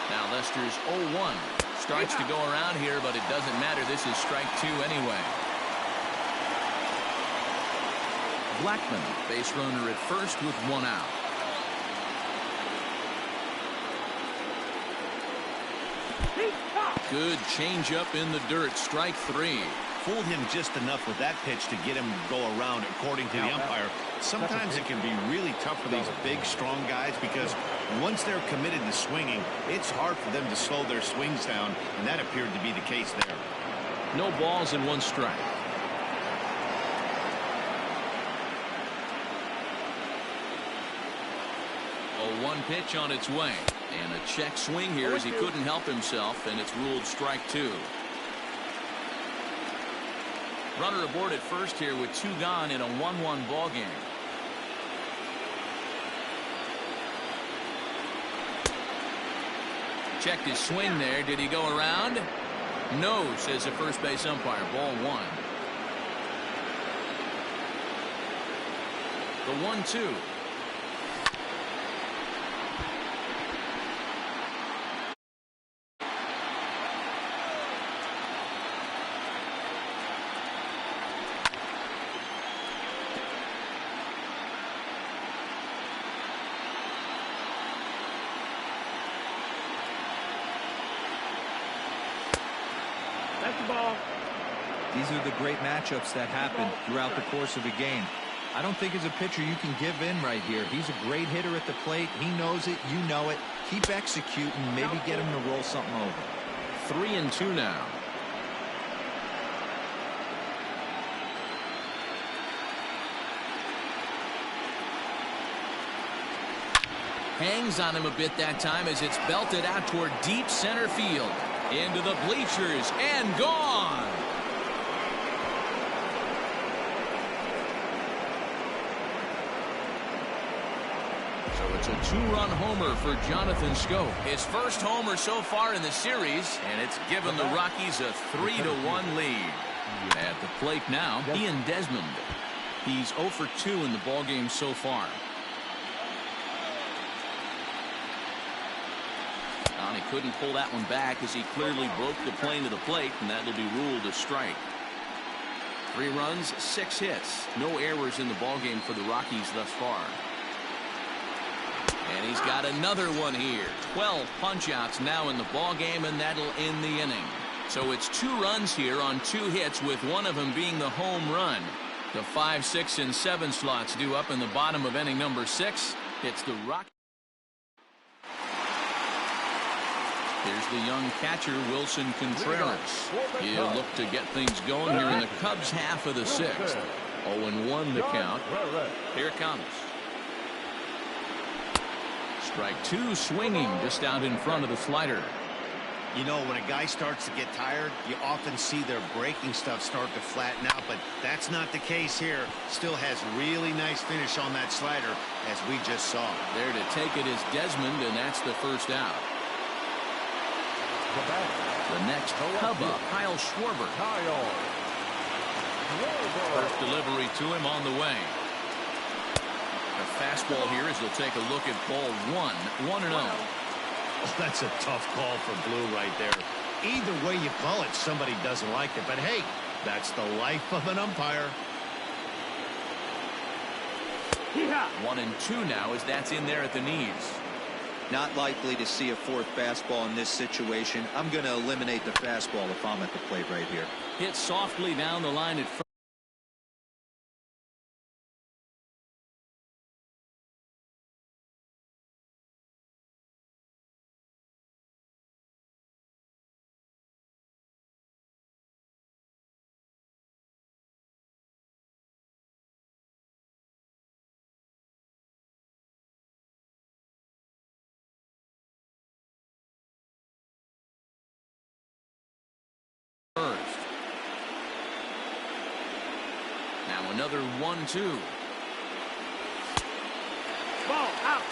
Now Lester's 0-1. Starts to go around here, but it doesn't matter. This is strike 2 anyway. Blackman, base runner at first with 1 out. Good changeup in the dirt. Strike 3. Fooled him just enough with that pitch to get him to go around, according to the umpire. Sometimes it can be really tough for these big, strong guys because once they're committed to swinging, it's hard for them to slow their swings down, and that appeared to be the case there. No balls and 1 strike. A 1 pitch on its way. And a check swing here as he couldn't help himself, and it's ruled strike 2. Runner aboard at first here with 2 gone in a 1-1 ball game. Checked his swing there. Did he go around? No, says the first base umpire. Ball 1. The 1-2. These are the great matchups that happen throughout the course of a game. I don't think as a pitcher you can give in right here. He's a great hitter at the plate. He knows it. You know it. Keep executing. Maybe get him to roll something over. 3-2 now. Hangs on him a bit that time as it's belted out toward deep center field. Into the bleachers and gone. So it's a 2-run homer for Jonathan Schoop. His first homer so far in the series, and it's given the Rockies a 3-1 lead. At the plate now, Ian Desmond. He's 0 for 2 in the ballgame so far. He couldn't pull that one back as he clearly broke the plane to the plate, and that'll be ruled a strike. 3 runs, 6 hits. No errors in the ballgame for the Rockies thus far. And he's got another one here. 12 punch-outs now in the ballgame, and that'll end the inning. So it's 2 runs here on 2 hits, with one of them being the home run. The 5, 6, and 7 slots due up in the bottom of inning number 6. It's the Rockies. Here's the young catcher, Wilson Contreras. He'll look to get things going here in the Cubs' half of the 6th. 0-1 the count. Here it comes. Strike 2, swinging just out in front of the slider. You know, when a guy starts to get tired, you often see their breaking stuff start to flatten out, but that's not the case here. Still has really nice finish on that slider, as we just saw. There to take it is Desmond, and that's the first out. The next Cub up, Kyle Schwarber. First delivery to him on the way. The fastball here as he'll take a look at ball 1. 1-0. Oh, that's a tough call for Blue right there. Either way you call it, somebody doesn't like it. But hey, that's the life of an umpire. 1-2 now as that's in there at the knees. Not likely to see a 4th fastball in this situation. I'm going to eliminate the fastball if I'm at the plate right here. Hit softly down the line at first. Now another 1-2. Ball out.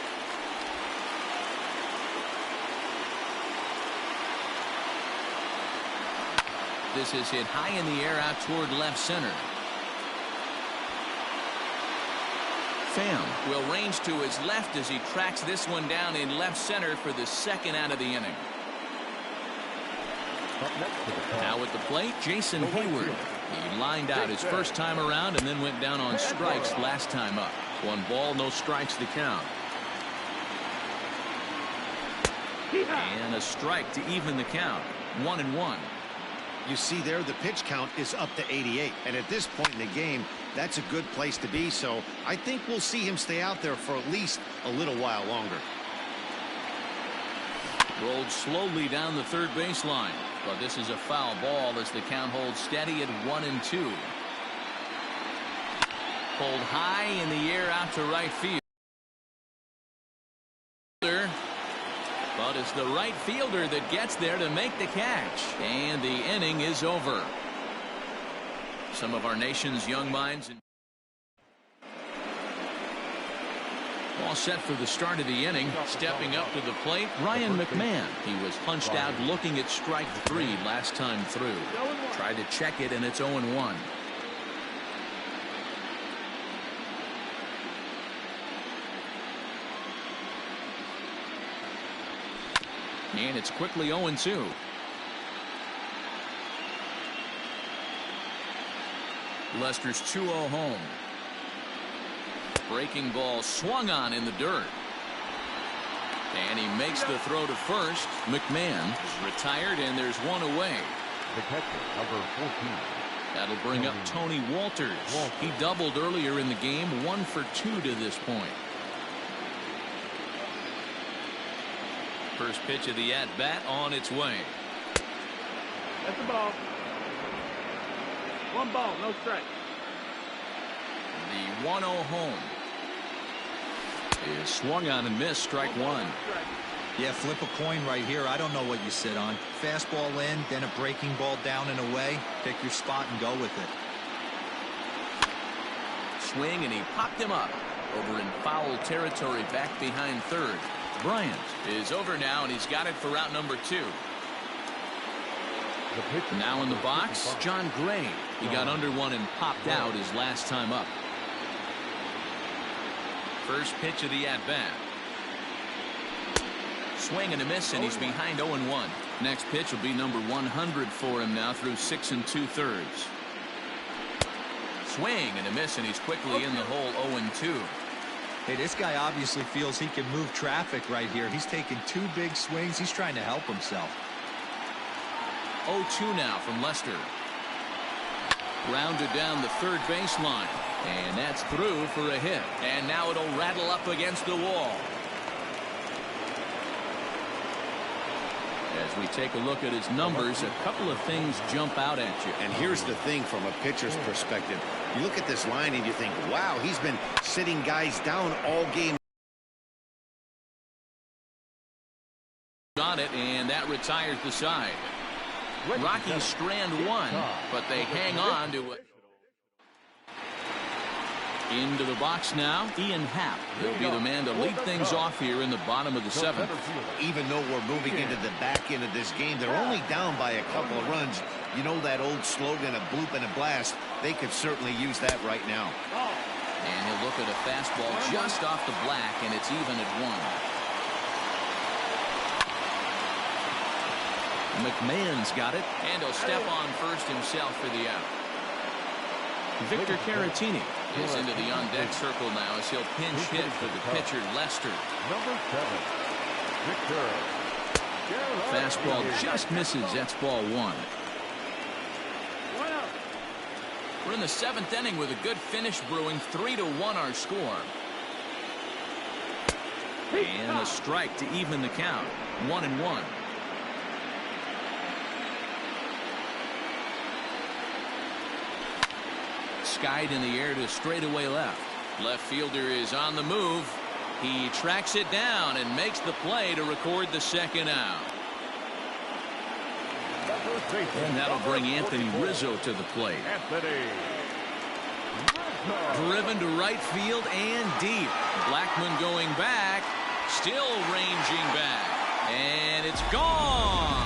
This is hit high in the air out toward left center. Pham will range to his left as he tracks this one down in left center for the second out of the inning. Now at the plate, Jason Hayward. He lined out his first time around and then went down on strikes last time up. 1 ball, no strikes to count. And a strike to even the count. 1-1. You see there, the pitch count is up to 88. And at this point in the game, that's a good place to be. So I think we'll see him stay out there for at least a little while longer. Rolled slowly down the third baseline. But this is a foul ball as the count holds steady at 1-2. Pulled high in the air out to right field. But it's the right fielder that gets there to make the catch. And the inning is over. Some of our nation's young minds. All set for the start of the inning. Stepping up to the plate, Ryan McMahon. He was punched out looking at strike 3 last time through. Tried to check it, and it's 0-1. And it's quickly 0-2. Lester's 2-0 home. Breaking ball swung on in the dirt. And he makes the throw to first. McMahon is retired, and there's one away. The catcher, number 14. That'll bring up Tony Walters. He doubled earlier in the game, 1 for 2 to this point. First pitch of the at-bat on its way. That's the ball. 1 ball, no strike. The 1-0 home is swung on and missed. Strike 1. Yeah, flip a coin right here. I don't know what you sit on. Fastball in, then a breaking ball down and away. Pick your spot and go with it. Swing, and he popped him up over in foul territory back behind third. Bryant is over now, and he's got it for route number 2. Now in the box, John Gray. He got under one and popped out his last time up. First pitch of the at-bat. Swing and a miss, and he's behind 0-1. Next pitch will be number 100 for him now through 6 2/3. Swing and a miss, and he's quickly in the hole. 0-2. Hey, this guy obviously feels he can move traffic right here. He's taking 2 big swings. He's trying to help himself. 0-2 now from Lester. Rounded down the third baseline. And that's through for a hit. And now it'll rattle up against the wall. As we take a look at his numbers, a couple of things jump out at you. And here's the thing from a pitcher's perspective. You look at this line and you think, wow, he's been sitting guys down all game. Got it, and that retires the side. Rockies strand 1, but they hang on to it. Into the box now, Ian Happ. He'll be the man to lead things off here in the bottom of the 7th. Even though we're moving into the back end of this game, they're only down by a couple of runs. You know that old slogan, a bloop and a blast. They could certainly use that right now. And he'll look at a fastball just off the black, and it's even at 1. McMahon's got it, and he'll step on first himself for the out. Victor Caratini is into the on-deck circle now as he'll pinch hit for the pitcher Lester. Number 7, Victor. Fastball just misses. That's ball 1. We're in the 7th inning with a good finish brewing. 3-1 our score. And a strike to even the count. 1-1. Skied in the air to straightaway left. Left fielder is on the move. He tracks it down and makes the play to record the second out. And that'll bring Anthony Rizzo to the plate. Driven to right field and deep. Blackmon going back. Still ranging back. And it's gone.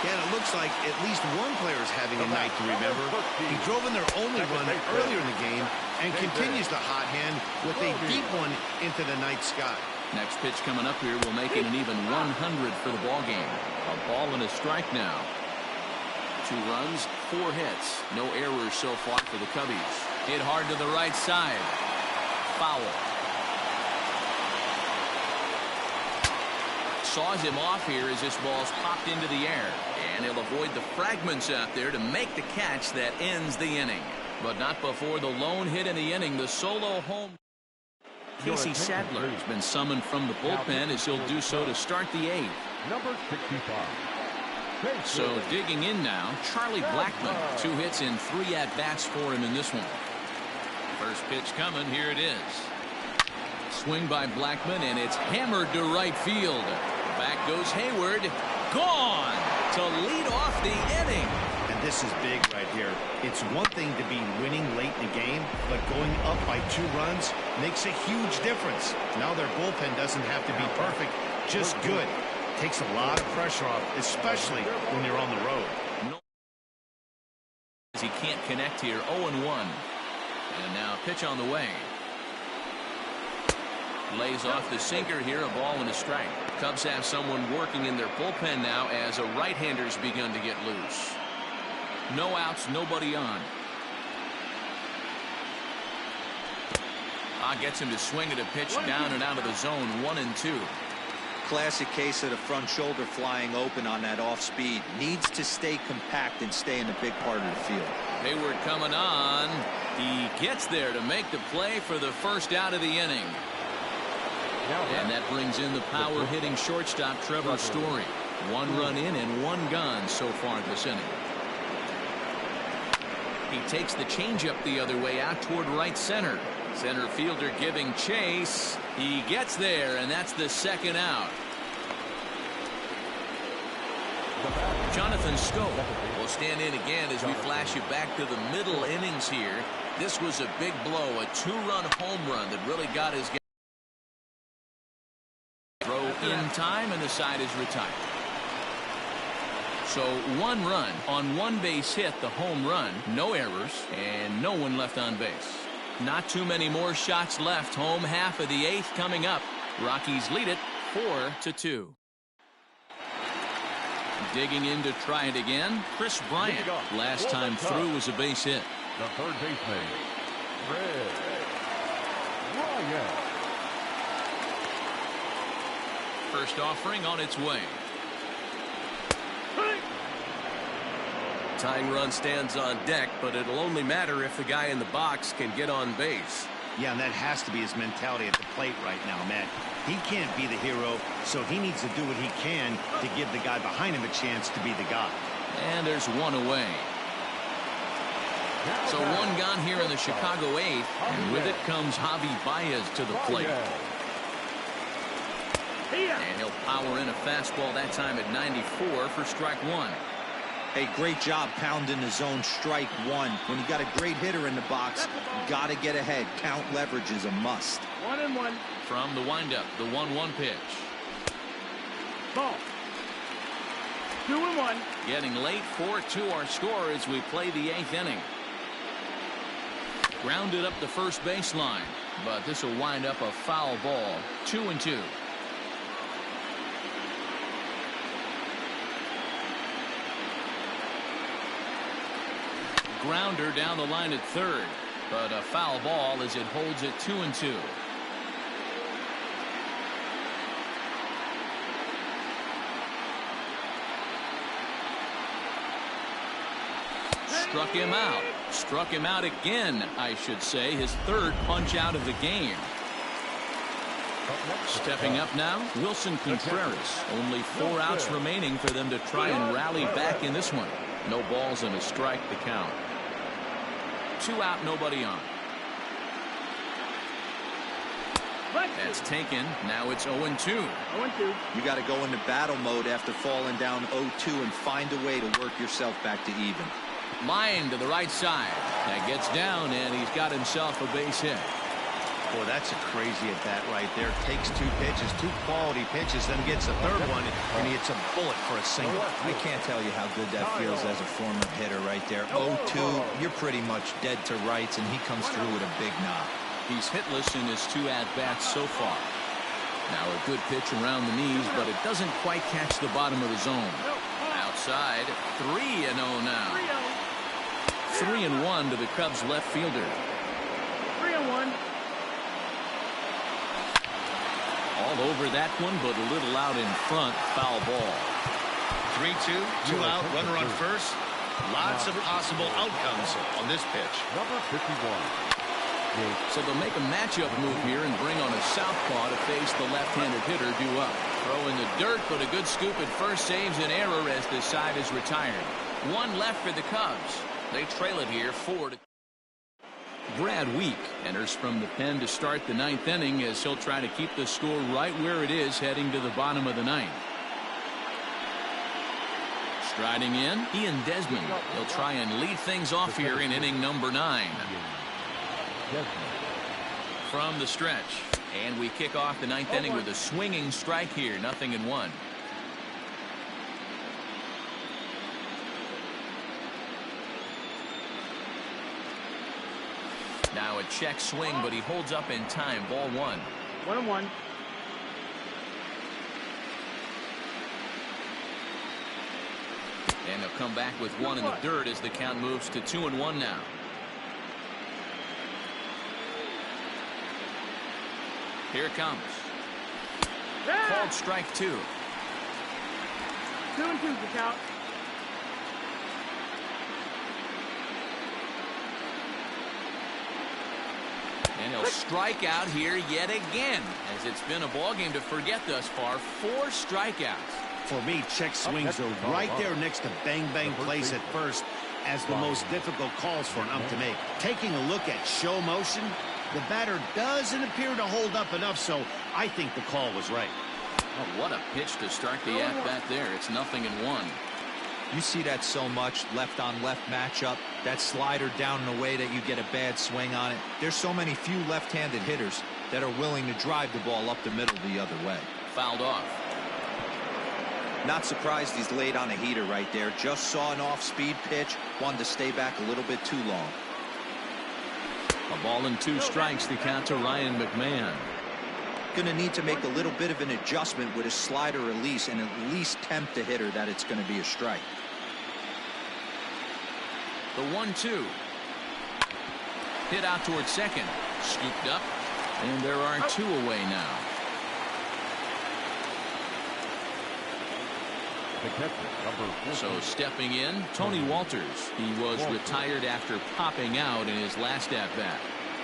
Yeah, it looks like at least one player is having a night to remember. He drove in their only run earlier in the game, and continues the hot hand with a deep one into the night sky. Next pitch coming up here will make it an even 100 for the ball game. A ball and a strike now. 2 runs, 4 hits. No errors so far for the Cubbies. Hit hard to the right side. Foul. Saws him off here as this ball's popped into the air. And he'll avoid the fragments out there to make the catch that ends the inning. But not before the lone hit in the inning, the solo home. Casey Sadler has been summoned from the bullpen as he'll do so to start the 8th. Number 65. So digging in now, Charlie Blackmon. 2 hits in 3 at-bats for him in this one. First pitch coming. Here it is. Swing by Blackmon, and it's hammered to right field. Back goes Hayward. Gone to lead off the inning. And this is big right here. It's one thing to be winning late in the game, but going up by 2 runs makes a huge difference. Now their bullpen doesn't have to be perfect, just good. Takes a lot of pressure off, especially when you're on the road. He can't connect here. 0-1. And now pitch on the way. Lays off the sinker here. A ball and a strike. Cubs have someone working in their bullpen now as a right-hander's begun to get loose. No outs, nobody on. Gets him to swing at a pitch down and out of the zone. 1-2. Classic case of the front shoulder flying open on that off speed. Needs to stay compact and stay in the big part of the field. Hayward coming on. He gets there to make the play for the first out of the inning. And that brings in the power hitting shortstop Trevor Story. 1 run in and 1 gone so far this inning. He takes the changeup the other way out toward right center. Center fielder giving chase. He gets there, and that's the 2nd out. Jonathan Scope will stand in again as we flash you back to the middle innings here. This was a big blow, a 2-run home run that really got his guy. Throw in time, and the side is retired. So 1 run on 1 base hit, the home run, no errors, and no one left on base. Not too many more shots left. Home half of the 8th coming up. Rockies lead it 4-2. Digging in to try it again. Chris Bryant. Last time through was a base hit. The third baseman, Chris Bryant. First offering on its way. Tying run stands on deck, but it'll only matter if the guy in the box can get on base. Yeah, and that has to be his mentality at the plate right now, Matt. He can't be the hero, so he needs to do what he can to give the guy behind him a chance to be the guy. And there's 1 away. So 1 gone here in the Chicago 8th, and with it comes Javi Baez to the plate. And he'll power in a fastball that time at 94 for strike 1. Hey, great job pounding the zone. Strike 1. When you got a great hitter in the box, got to get ahead. Count leverage is a must. 1-1. From the windup, the 1-1 pitch. Ball. 2-1. Getting late, 4-2 our score as we play the 8th inning. Grounded up the first baseline, but this will wind up a foul ball. 2-2. Grounder down the line at third, but a foul ball as it holds it 2-2. Struck him out. Struck him out again, I should say. His 3rd punch out of the game. Stepping up now, Wilson Contreras. Only 4 outs remaining for them to try and rally back in this one. No balls and a strike to count. 2 out, nobody on. That's taken. Now it's 0-2. 0-2. You got to go into battle mode after falling down 0-2 and find a way to work yourself back to even. Line to the right side. That gets down, and he's got himself a base hit. Boy, that's a crazy at bat right there. Takes 2 pitches, 2 quality pitches, then gets a 3rd one, and he hits a bullet for a single. I can't tell you how good that feels as a former hitter right there. 0-2, you're pretty much dead to rights, and he comes through with a big knock. He's hitless in his 2 at-bats so far. Now a good pitch around the knees, but it doesn't quite catch the bottom of the zone. Outside, 3-0 now. 3-1 to the Cubs left fielder. 3-1. All over that one, but a little out in front. Foul ball. 3-2, 2 out, runner on first. Lots of possible outcomes on this pitch. Number 51. So they'll make a matchup move here and bring on a southpaw to face the left-handed hitter due up. Throw in the dirt, but a good scoop at first saves an error as this side is retired. 1 left for the Cubs. They trail it here 4-2. Brad Week enters from the pen to start the 9th inning as he'll try to keep the score right where it is heading to the bottom of the 9th. Striding in, Ian Desmond. He'll try and lead things off here in inning number 9. From the stretch, and we kick off the 9th inning with a swinging strike here, 0-1. Now a check swing, but he holds up in time. Ball 1. 1-1. And they'll come back with 1 in the dirt as the count moves to 2-1 now. Here it comes. Called strike 2. 2-2 the count. And he'll strike out here yet again, as it's been a ball game to forget thus far. 4 strikeouts. For me, check swings are right there next to bang-bang plays at first as the most difficult calls for an ump to make. Taking a look at show motion, the batter doesn't appear to hold up enough, so I think the call was right. Oh, what a pitch to start the at-bat there. It's 0-1. You see that so much, left-on-left matchup. That slider down in a way that you get a bad swing on it. There's so many few left-handed hitters that are willing to drive the ball up the middle the other way. Fouled off. Not surprised he's laid on a heater right there. Just saw an off-speed pitch. Wanted to stay back a little bit too long. A ball and 2 strikes to count to Ryan McMahon. Going to need to make a little bit of an adjustment with his slider release and at least tempt the hitter that it's going to be a strike. The 1-2. Hit out towards second. Scooped up. And there are 2 away now. So stepping in, Tony Walters. He was retired after popping out in his last at-bat.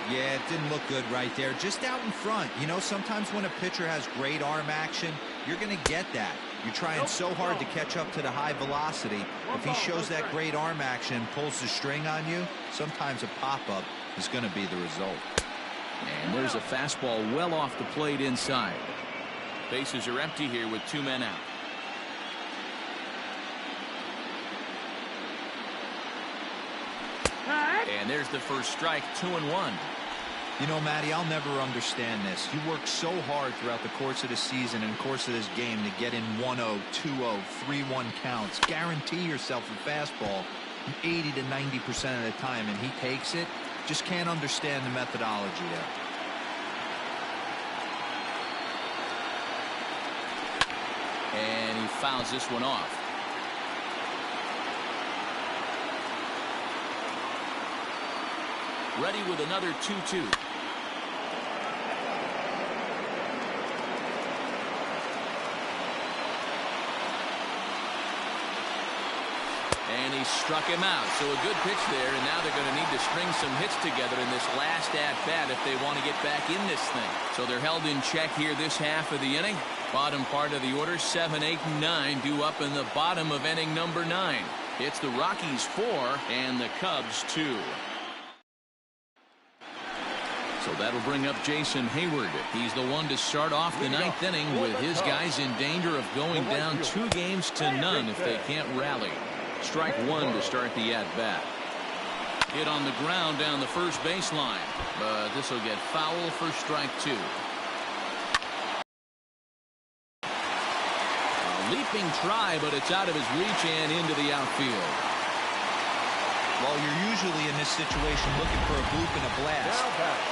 Yeah, it didn't look good right there. Just out in front. You know, sometimes when a pitcher has great arm action, you're going to get that. You're trying so hard to catch up to the high velocity. If he shows that great arm action, pulls the string on you, sometimes a pop-up is going to be the result. And there's a fastball well off the plate inside. Bases are empty here with 2 men out. And there's the first strike, 2-1. You know, Matty, I'll never understand this. You work so hard throughout the course of the season and course of this game to get in 1-0, 2-0, 3-1 counts. Guarantee yourself a fastball 80 to 90% of the time, and he takes it. Just can't understand the methodology there. And he fouls this one off. Ready with another 2-2. And he struck him out. So a good pitch there, and now they're going to need to string some hits together in this last at-bat if they want to get back in this thing. So they're held in check here this half of the inning. Bottom part of the order, 7, 8, and 9 due up in the bottom of inning number 9. It's the Rockies 4 and the Cubs 2. So that'll bring up Jason Hayward. He's the one to start off the 9th inning with his guys in danger of going down 2-0 if they can't rally. Strike 1 to start the at-bat. Hit on the ground down the first baseline. But this will get foul for strike 2. A leaping try, but it's out of his reach and into the outfield. Well, you're usually in this situation looking for a bloop and a blast.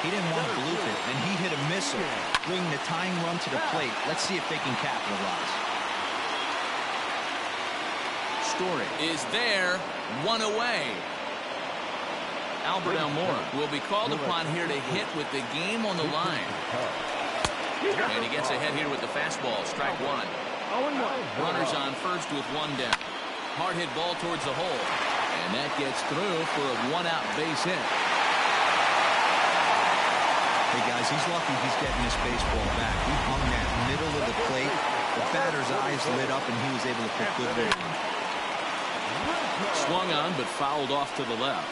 He didn't want to bloop it, and he hit a missile, bringing the tying run to the plate. Let's see if they can capitalize. Story is there, one away. Albert Almora will be called upon here to hit with the game on the line. And he gets ahead here with the fastball, strike 1. Runners on first with 1 down. Hard hit ball towards the hole. And that gets through for a 1-out base hit. Hey, guys, he's lucky he's getting this baseball back. He hung that middle of the plate. The batter's eyes lit up, and he was able to put good weight on. Swung on, but fouled off to the left.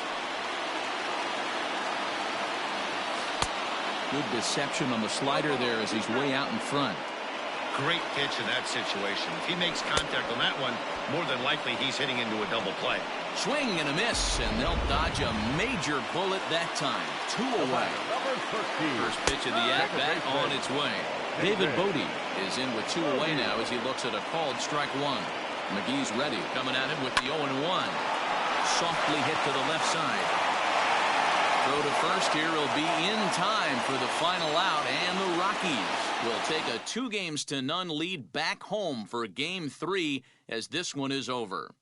Good deception on the slider there as he's way out in front. Great pitch in that situation. If he makes contact on that one, more than likely he's hitting into a double play. Swing and a miss, and they'll dodge a major bullet that time. 2 away. First pitch of the at-bat on its way. David Bodie is in with 2 away now as he looks at a called strike 1. McGee's ready, coming at him with the 0-1. Softly hit to the left side. Throw to first here will be in time for the final out, and the Rockies will take a 2-0 lead back home for Game 3 as this one is over.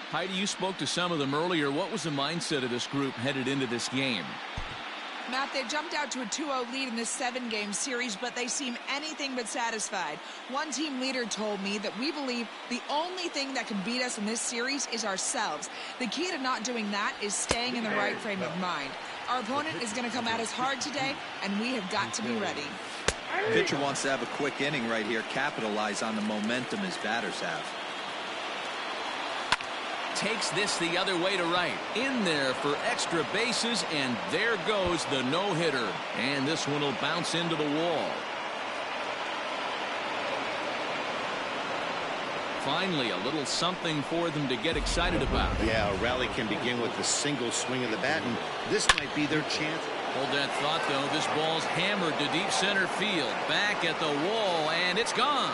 Heidi, you spoke to some of them earlier. What was the mindset of this group headed into this game? Matt, they jumped out to a 2-0 lead in this 7-game series, but they seem anything but satisfied. One team leader told me that we believe the only thing that can beat us in this series is ourselves. The key to not doing that is staying in the right frame of mind. Our opponent is going to come at us hard today, and we have got to be ready. Pitcher wants to have a quick inning right here, capitalize on the momentum his batters have. Takes this the other way to right. In there for extra bases, and there goes the no-hitter. And this one will bounce into the wall. Finally, a little something for them to get excited about. Yeah, a rally can begin with a single swing of the bat, and this might be their chance. Hold that thought, though. This ball's hammered to deep center field. Back at the wall, and it's gone.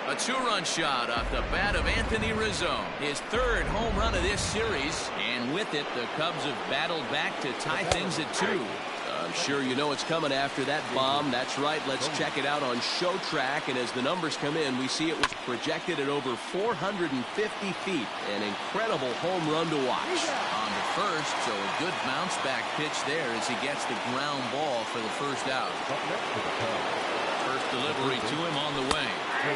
A 2-run shot off the bat of Anthony Rizzo. His 3rd home run of this series. And with it, the Cubs have battled back to tie things at 2. I'm sure you know it's coming after that bomb. That's right. Let's check it out on Show Track. And as the numbers come in, we see it was projected at over 450 feet. An incredible home run to watch. On to first, so a good bounce back pitch there as he gets the ground ball for the first out. First delivery to him on the way.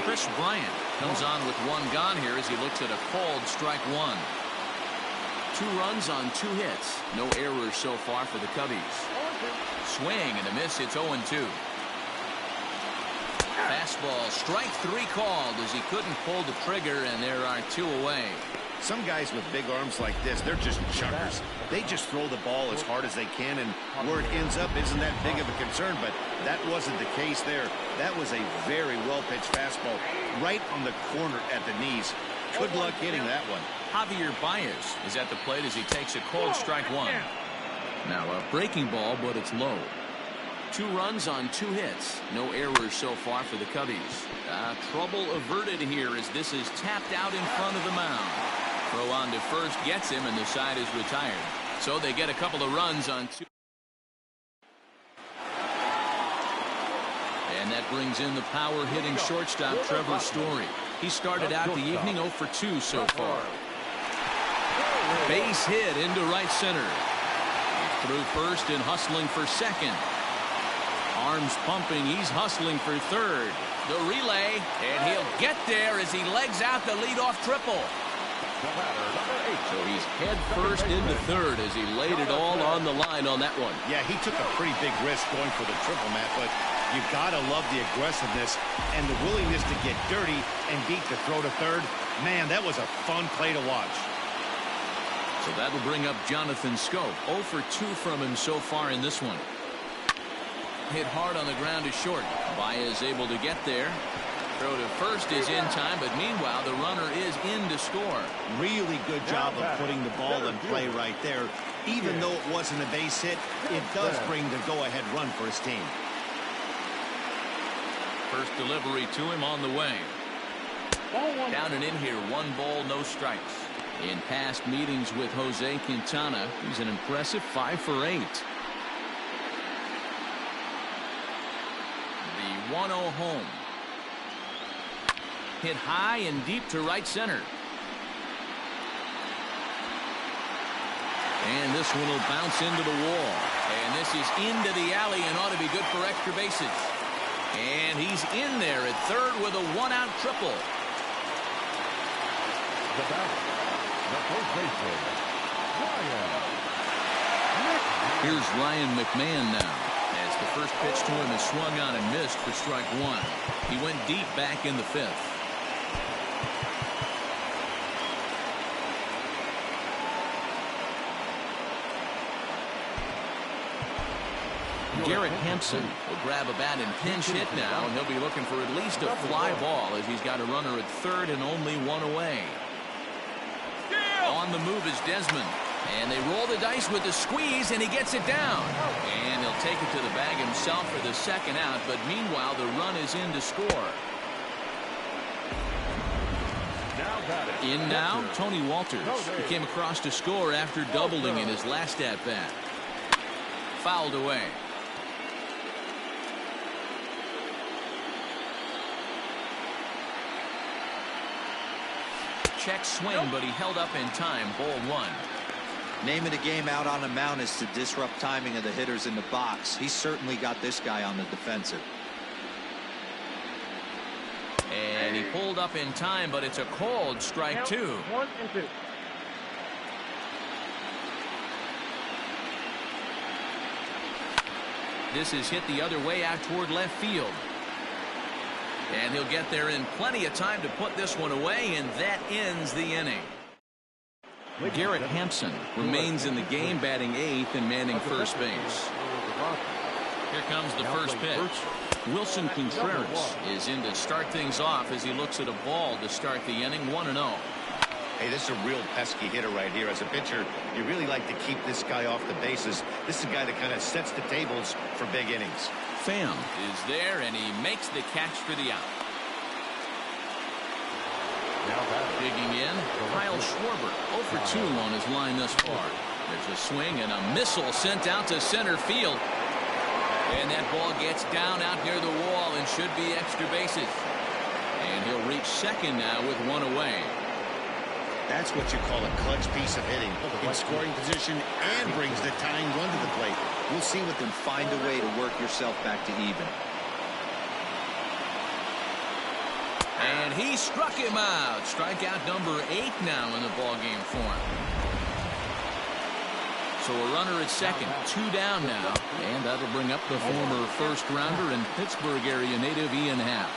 Chris Bryant comes on with 1 gone here as he looks at a called strike 1. 2 runs on 2 hits. No errors so far for the Cubbies. Swing and a miss. It's 0-2. Fastball, strike 3 called as he couldn't pull the trigger, and there are 2 away. Some guys with big arms like this, they're just chuckers. They just throw the ball as hard as they can, and where it ends up isn't that big of a concern, but that wasn't the case there. That was a very well-pitched fastball right on the corner at the knees. Good luck hitting that one. Javier Baez is at the plate as he takes a cold strike one. Now a breaking ball, but it's low. 2 runs on 2 hits. No errors so far for the Cubbies. Trouble averted here as this is tapped out in front of the mound. Throw on to first gets him, and the side is retired. So they get a couple of runs on 2. And that brings in the power-hitting shortstop Trevor Story. He started out the evening 0 for 2 so far. Base hit into right center. He's through first and hustling for second. Arms pumping. He's hustling for third. The relay, and he'll get there as he legs out the leadoff triple. So he's head first into third as he laid it all on the line on that one. Yeah, he took a pretty big risk going for the triple, Matt, but you gotta love the aggressiveness and the willingness to get dirty and beat the throw to third. Man, that was a fun play to watch. So that'll bring up Jonathan Schoop. 0 for 2 from him so far in this one. Hit hard on the ground to short. Baez able to get there. Throw to first is in time, but meanwhile the runner is in to score. Really good job of putting the ball in play right there. Even though it wasn't a base hit, it does bring the go-ahead run for his team. First delivery to him on the way. Down and in here, 1 ball, no strikes. In past meetings with Jose Quintana, he's an impressive 5 for 8. The 1-0 home. Hit high and deep to right center. And this one will bounce into the wall. And this is into the alley and ought to be good for extra bases. And he's in there at third with a 1-out triple. The batter, the first baseman, Here's Ryan McMahon now. As the first pitch to him is swung on and missed for strike 1. He went deep back in the 5th. Garrett Hampson will grab a bat and pinch hit now, and he'll be looking for at least a fly ball as he's got a runner at third and only 1 away. On the move is Desmond, and they roll the dice with the squeeze, and he gets it down. And he'll take it to the bag himself for the second out, but meanwhile the run is in to score. In now, Tony Walters. He came across to score after doubling in his last at-bat. Fouled away. Check swing, but he held up in time. Ball 1. Name of the game out on the mound is to disrupt timing of the hitters in the box. He's certainly got this guy on the defensive. And he pulled up in time, but it's a called strike 2. 1 and 2. This is hit the other way out toward left field. And he'll get there in plenty of time to put this one away, and that ends the inning. Garrett Hampson remains in the game, batting 8th and manning first base. Here comes the first pitch. Wilson Contreras is in to start things off as he looks at a ball to start the inning. 1-0. Hey, this is a real pesky hitter right here. As a pitcher, you really like to keep this guy off the bases. This is a guy that kind of sets the tables for big innings. Pham is there, and he makes the catch for the out. Digging in, Kyle Schwarber. 0 for 2 on his line thus far. There's a swing and a missile sent out to center field. And that ball gets down out near the wall and should be extra bases. And he'll reach second now with 1 away. That's what you call a clutch piece of hitting. In scoring position and brings the tying run to the plate. We'll see what them find a way to work yourself back to even. And he struck him out. Strikeout number 8 now in the ballgame form. So a runner at second, 2 down now, and that'll bring up the former first-rounder and Pittsburgh area native Ian Happ.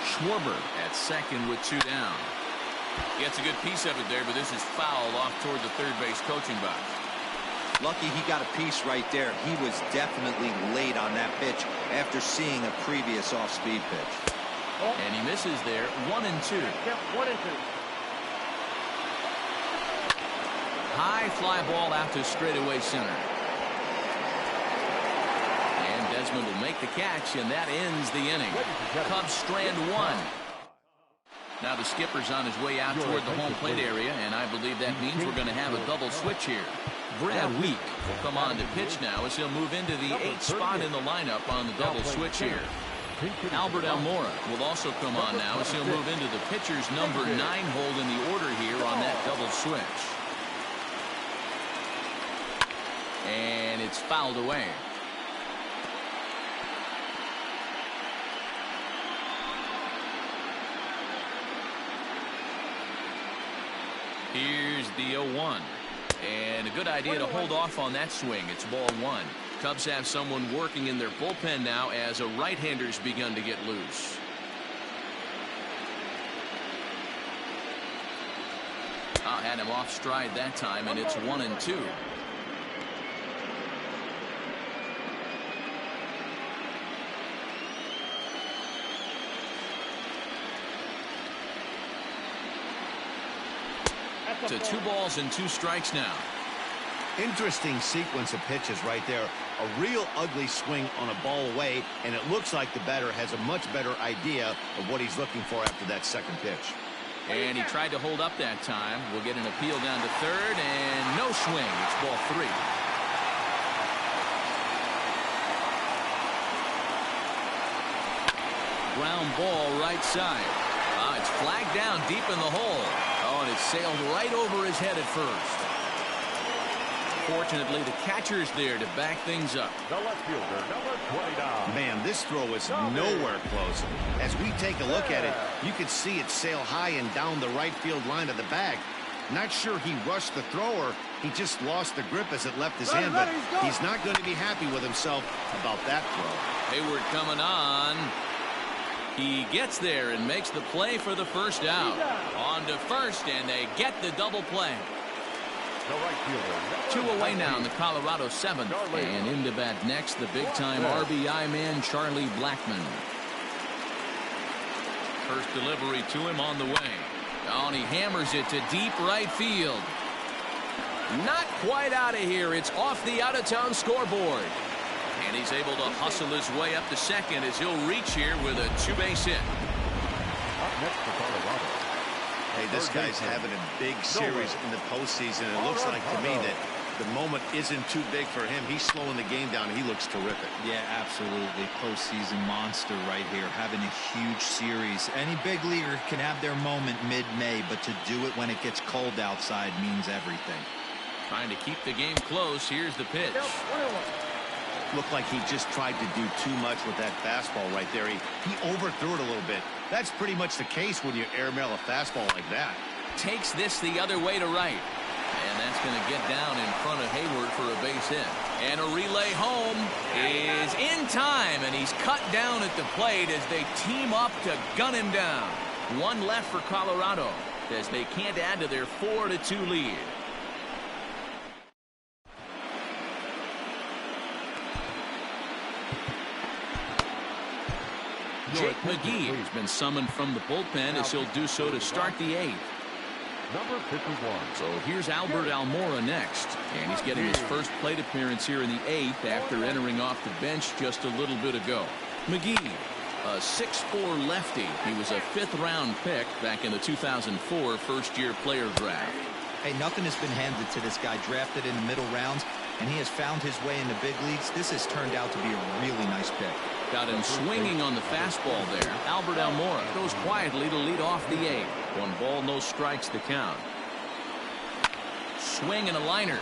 Schwarber at second with 2 down. Gets a good piece of it there, but this is foul off toward the third base coaching box. Lucky he got a piece right there. He was definitely late on that pitch after seeing a previous off-speed pitch. And he misses there. 1-2. High fly ball out to straightaway center. And Desmond will make the catch, and that ends the inning. Cubs strand one. Now the skipper's on his way out toward the home plate area, and I believe that means we're going to have a double switch here. Brad Week will come on to pitch now as he'll move into the 8th spot in the lineup on the double switch here. Albert Almora will also come on now as he'll move into the pitcher's number 9 hold in the order here on that double switch. And it's fouled away. Here's the 0-1. And a good idea to hold off on that swing. It's ball 1. Cubs have someone working in their bullpen now as a right-hander's begun to get loose. Had him off stride that time, and it's 1-2. To 2 balls and 2 strikes now. Interesting sequence of pitches right there. A real ugly swing on a ball away, and it looks like the batter has a much better idea of what he's looking for after that second pitch. And he tried to hold up that time. We'll get an appeal down to third, and no swing. It's ball 3. Ground ball right side. It's flagged down deep in the hole. Oh, and it sailed right over his head at first. Fortunately, the catcher's there to back things up. The left fielder, number 29. Man, this throw is nowhere close. As we take a look at it, you can see it sail high and down the right field line of the bag. Not sure he rushed the thrower. He just lost the grip as it left his hand, but he's not going to be happy with himself about that throw. Hayward coming on. He gets there and makes the play for the first out. On to first, and they get the double play. The right fielder, 2 away now in the Colorado 7th. And into bat next, the big-time RBI man, Charlie Blackmon. First delivery to him on the way. Oh, and he hammers it to deep right field. Not quite out of here. It's off the out-of-town scoreboard. And he's able to hustle his way up to second as he'll reach here with a 2-base hit. Up next for Colorado. Hey, this guy's having a big series in the postseason. It looks like to me that the moment isn't too big for him. He's slowing the game down. He looks terrific. Yeah, absolutely. Postseason monster right here, having a huge series. Any big leaguer can have their moment mid-May, but to do it when it gets cold outside means everything. Trying to keep the game close. Here's the pitch. Looked like he just tried to do too much with that fastball right there. He overthrew it a little bit. That's pretty much the case when you airmail a fastball like that. Takes this the other way to right. And that's going to get down in front of Hayward for a base hit. And a relay home is in time, and he's cut down at the plate as they team up to gun him down. 1 left for Colorado as they can't add to their 4-2 lead. Jake McGee has been summoned from the bullpen as he'll do so to start the 8th. Number 51. So here's Albert Almora next, and he's getting his first plate appearance here in the 8th after entering off the bench just a little bit ago. McGee, a 6'4" lefty. He was a 5th-round pick back in the 2004 first-year player draft. Hey, nothing has been handed to this guy. Drafted in the middle rounds, and he has found his way in the big leagues. This has turned out to be a really nice pick. Got him swinging on the fastball there. Albert Almora goes quietly to lead off the 8th. 1 ball, no strikes the count. Swing and a liner,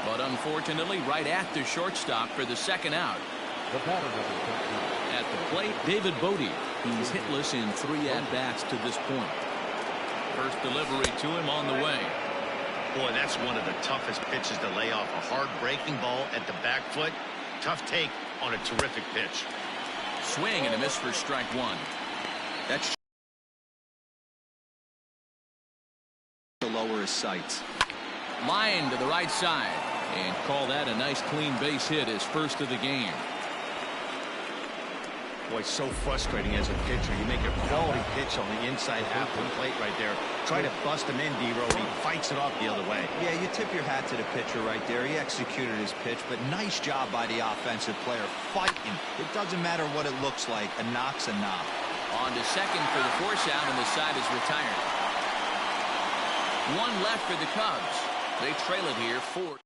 but unfortunately right at the shortstop for the 2nd out. At the plate, David Bodie. He's hitless in 3 at-bats to this point. First delivery to him on the way. Boy, that's one of the toughest pitches to lay off. A hard breaking ball at the back foot. Tough take on a terrific pitch. Swing and a miss for strike 1. That's for his sights. Line to the right side. And call that a nice clean base hit, his first of the game. Boy, so frustrating as a pitcher. You make a quality pitch on the inside half of the plate right there. Try to bust him in, D-Row, and he fights it off the other way. Yeah, you tip your hat to the pitcher right there. He executed his pitch, but nice job by the offensive player fighting. It doesn't matter what it looks like. A knock's a knock. On to second for the force out, and the side is retired. One left for the Cubs. They trail it here 4.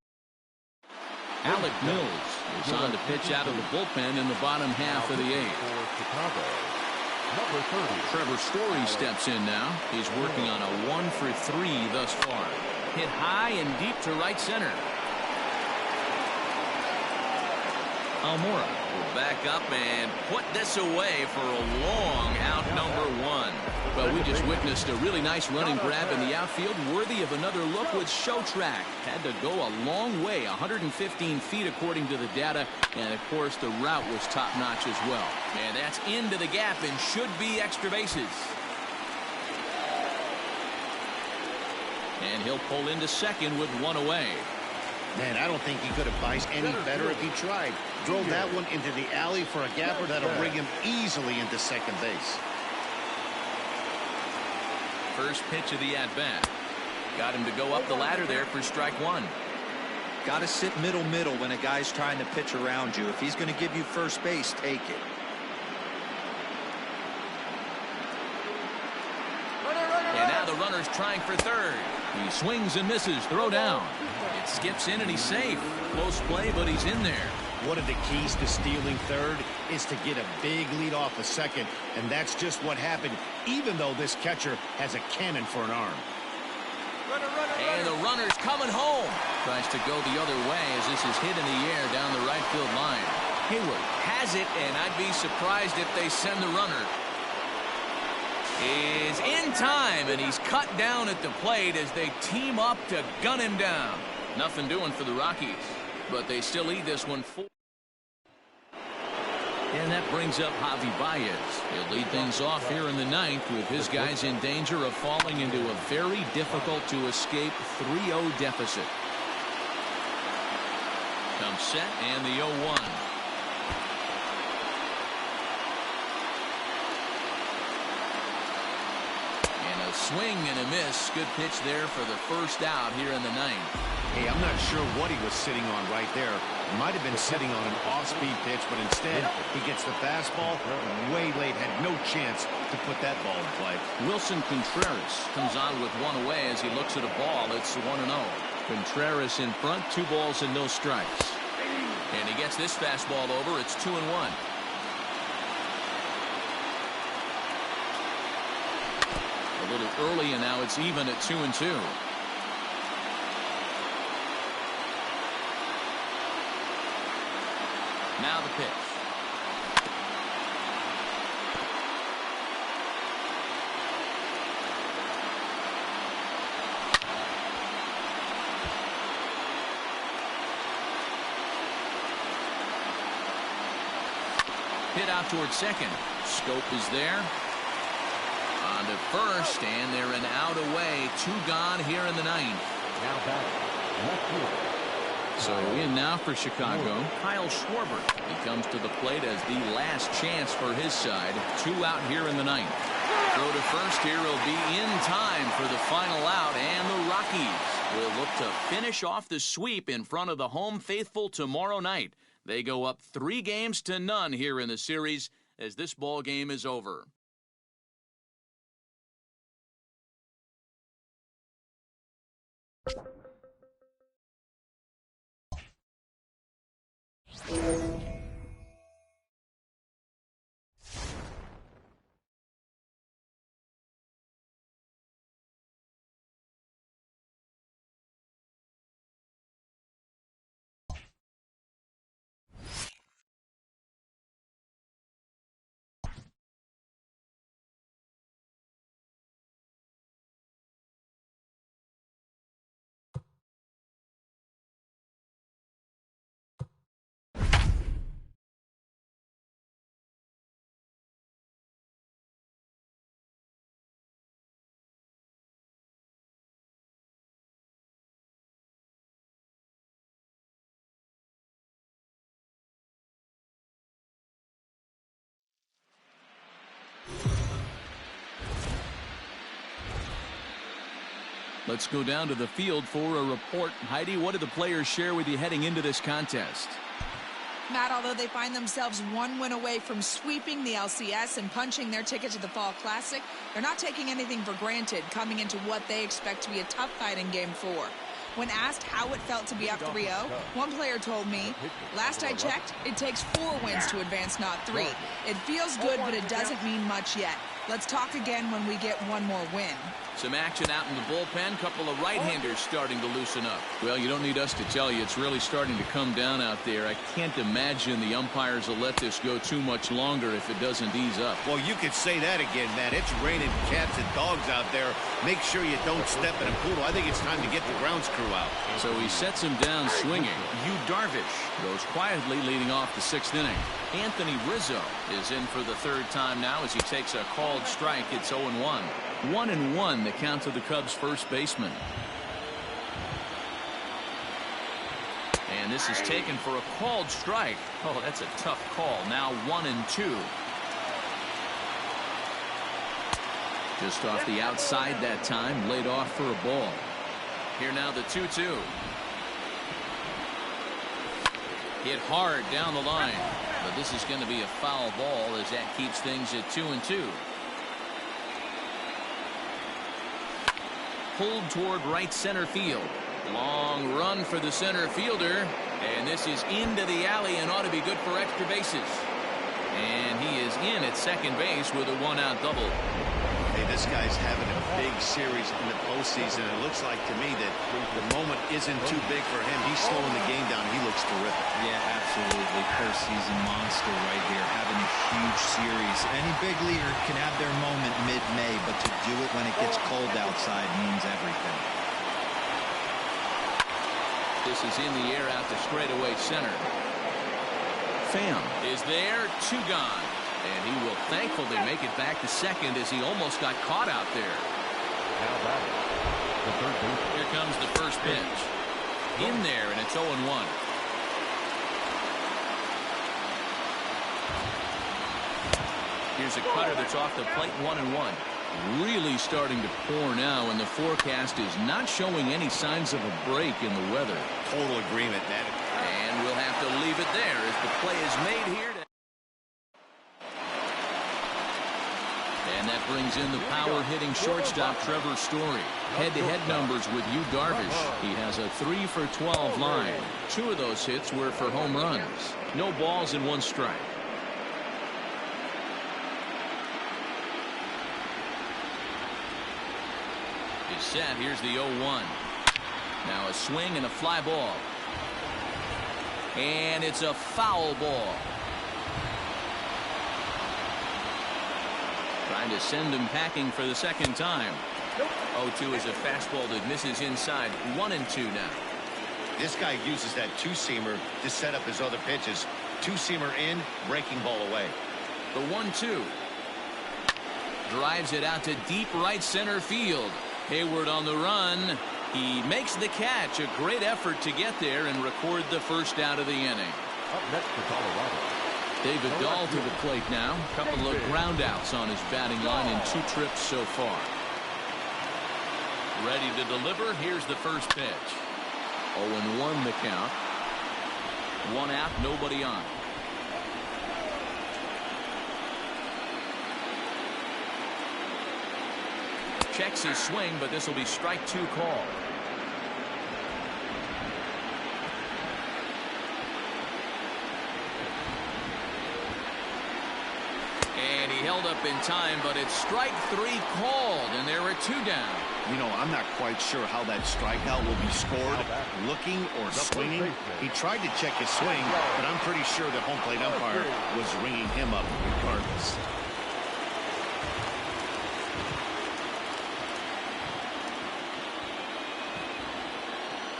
Alec Mills is on to pitch out of the bullpen in the bottom half of the 8th. Trevor Story steps in now. He's working on a 1 for 3 thus far. Hit high and deep to right center. Almora will back up and put this away for a long out number 1. But we just witnessed a really nice running grab in the outfield, worthy of another look with Show Track. Had to go a long way, 115 feet according to the data, and of course the route was top-notch as well. And that's into the gap and should be extra bases. And he'll pull into second with 1 away. Man, I don't think he could have biced any better if he tried. Drove that one into the alley for a gapper that'll bring him easily into second base. First pitch of the at-bat. Got him to go up the ladder there for strike 1. Got to sit middle when a guy's trying to pitch around you. If he's going to give you first base, take it. And now the runner's trying for third. He swings and misses. Throw down. It skips in and he's safe. Close play, but he's in there. One of the keys to stealing third is to get a big lead off a second, and that's just what happened, even though this catcher has a cannon for an arm. And the runner's coming home. Tries to go the other way as this is hit in the air down the right field line. Hayward has it, and I'd be surprised if they send the runner. Is in time, and he's cut down at the plate as they team up to gun him down. Nothing doing for the Rockies, but they still lead this one 4. And that brings up Javi Baez. He'll lead things off here in the 9th with his guys in danger of falling into a very difficult to escape 3-0 deficit. Comes set and the 0-1. And a swing and a miss. Good pitch there for the first out here in the 9th. Hey, I'm not sure what he was sitting on right there. Might have been sitting on an off-speed pitch, but instead he gets the fastball way late. Had no chance to put that ball in play. Wilson Contreras comes on with 1 away as he looks at a ball. It's 1-0. Contreras in front, 2 balls and no strikes. And he gets this fastball over. It's 2-1. A little early, and now it's even at 2-2. Now the pitch. Hit out towards second. Scope is there. On to first, and they're an out away. 2 gone here in the 9th. Now back, left field. So in now for Chicago, Kyle Schwarber. He comes to the plate as the last chance for his side. 2 out here in the 9th. Throw to first here will be in time for the final out, and the Rockies will look to finish off the sweep in front of the home faithful tomorrow night. They go up 3-0 here in the series as this ball game is over. Let's go down to the field for a report. Heidi, what did the players share with you heading into this contest? Matt, although they find themselves one win away from sweeping the LCS and punching their ticket to the Fall Classic, they're not taking anything for granted coming into what they expect to be a tough fight in Game 4. When asked how it felt to be up 3-0, one player told me, "Last I checked, it takes 4 wins to advance, not 3. It feels good, but it doesn't mean much yet. Let's talk again when we get one more win." Some action out in the bullpen. Couple of right-handers starting to loosen up. Well, you don't need us to tell you. It's really starting to come down out there. I can't imagine the umpires will let this go too much longer if it doesn't ease up. Well, you could say that again, man. It's raining cats and dogs out there. Make sure you don't step in a poodle. I think it's time to get the grounds crew out. So he sets him down swinging. Yu Darvish goes quietly leading off the 6th inning. Anthony Rizzo is in for the 3rd time now as he takes a called strike. It's 0-1. 1-1 the count to the Cubs first baseman. And this is taken for a called strike. Oh, that's a tough call. Now 1-2. Just off the outside that time, laid off for a ball. Here now the 2-2. Hit hard down the line, but this is going to be a foul ball as that keeps things at 2-2. Pulled toward right center field. Long run for the center fielder, and this is into the alley and ought to be good for extra bases. And he is in at second base with a 1-out double. Hey, this guy's having a big series in the postseason. It looks like to me that the moment isn't too big for him. He's slowing the game down. He looks terrific. Yeah, absolutely. Postseason monster right here, having a huge series. Any big leaguer can have their moment mid-May, but to do it when it gets cold outside means everything. This is in the air out to straightaway center. Pham is there, 2 gone. And he will thankfully make it back to second as he almost got caught out there. Here comes the first pitch. In there, and it's 0-1. Here's a cutter that's off the plate, 1-1. Really starting to pour now, and the forecast is not showing any signs of a break in the weather. Total agreement, man. And we'll have to leave it there as the play is made here. And that brings in the power-hitting shortstop Trevor Story. Head-to-head numbers with Yu Darvish. He has a 3 for 12 line. 2 of those hits were for home runs. No balls and 1 strike. He's set. Here's the 0-1. Now a swing and a fly ball. And it's a foul ball. Trying to send him packing for the 2nd time. 0-2 is a fastball that misses inside. 1-2 now. This guy uses that 2-seamer to set up his other pitches. 2-seamer in, breaking ball away. The 1-2. Drives it out to deep right center field. Hayward on the run. He makes the catch. A great effort to get there and record the first out of the inning. Up next for Colorado. David Dahl to the plate now. Couple of ground outs on his batting line in 2 trips so far. Ready to deliver. Here's the first pitch. 0-1 the count. 1 out, nobody on. Checks his swing, but this will be strike 2 call. And he held up in time, but it's strike 3 called, and there are 2 down. You know, I'm not quite sure how that strikeout will be scored. Looking or swinging. He tried to check his swing, but I'm pretty sure the home plate umpire was ringing him up regardless.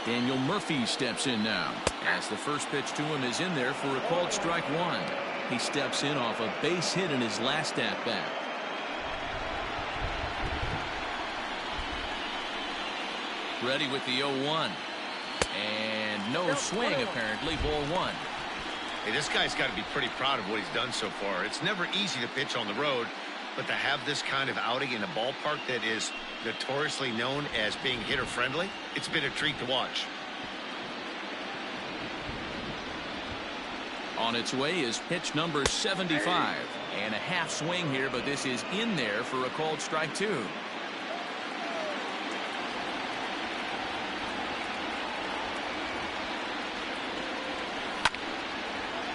Daniel Murphy steps in now, as the first pitch to him is in there for a called strike 1. He steps in off a base hit in his last at-bat. Ready with the 0-1. And no swing, apparently. Ball 1. Hey, this guy's got to be pretty proud of what he's done so far. It's never easy to pitch on the road, but to have this kind of outing in a ballpark that is notoriously known as being hitter-friendly, it's been a treat to watch. On its way is pitch number 75. And a half swing here, but this is in there for a called strike 2.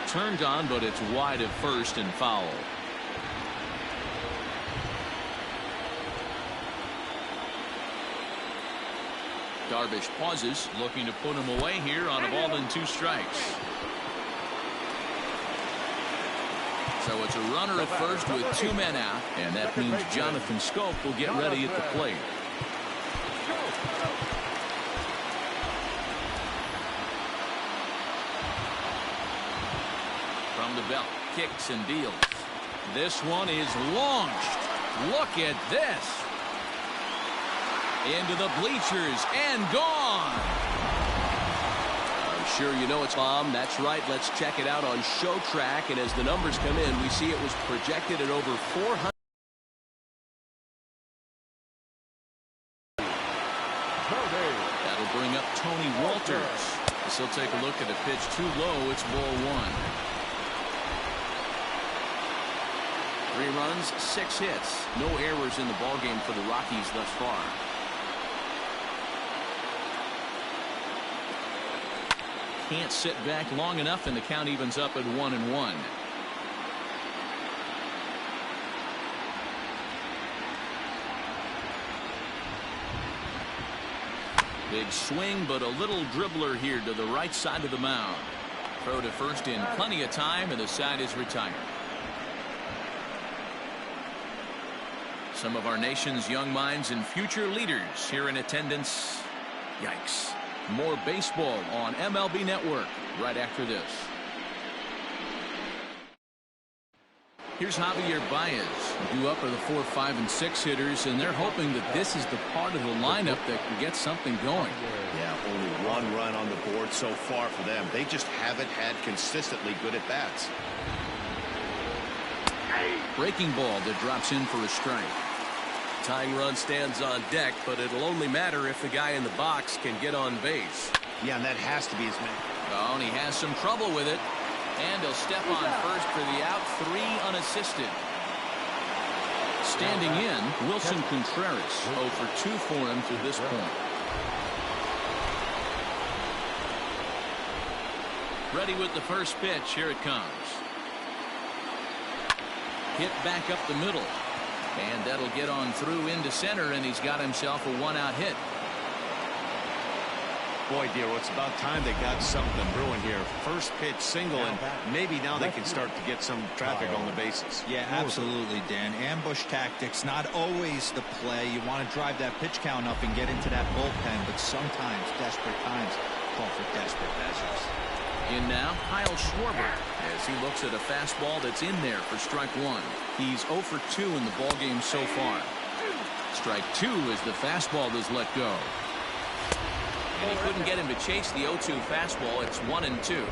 Turned on, but it's wide of first and foul. Darvish pauses, looking to put him away here on a ball and 2 strikes. So it's a runner at first with 2 men out, and that means Jonathan Schoop will get ready at the plate. From the belt, kicks and deals. This one is launched. Look at this. Into the bleachers and gone. I'm sure you know it's bomb. That's right. Let's check it out on Show Track. And as the numbers come in, we see it was projected at over 400. That'll bring up Tony Walters. So he'll take a look at a pitch too low. It's ball 1. 3 runs, 6 hits. No errors in the ballgame for the Rockies thus far. Can't sit back long enough, and the count evens up at 1-1. Big swing, but a little dribbler here to the right side of the mound. Throw to first in plenty of time, and the side is retired. Some of our nation's young minds and future leaders here in attendance. Yikes. More baseball on MLB Network right after this. Here's Javier Baez. Due up are the 4, 5, and 6 hitters, and they're hoping that this is the part of the lineup that can get something going. Yeah, only 1 run on the board so far for them. They just haven't had consistently good at-bats. Breaking ball that drops in for a strike. Tying run stands on deck, but it'll only matter if the guy in the box can get on base. Yeah, and that has to be his man. Oh, and he has some trouble with it. And he'll step on first for the out. 3 unassisted. Standing in, Wilson Contreras. 0 for 2 for him to this point. Ready with the first pitch. Here it comes. Hit back up the middle. And that'll get on through into center, and he's got himself a 1-out hit. Boy, dear, it's about time they got something brewing here. First pitch single, and maybe now they can start to get some traffic on the bases. Yeah, absolutely, Dan. Ambush tactics, not always the play. You want to drive that pitch count up and get into that bullpen, but sometimes desperate times call for desperate measures. In now, Kyle Schwarber, as he looks at a fastball that's in there for strike 1. He's 0 for 2 in the ballgame so far. Strike 2 as the fastball is let go. And he couldn't get him to chase the 0-2 fastball. It's 1-2.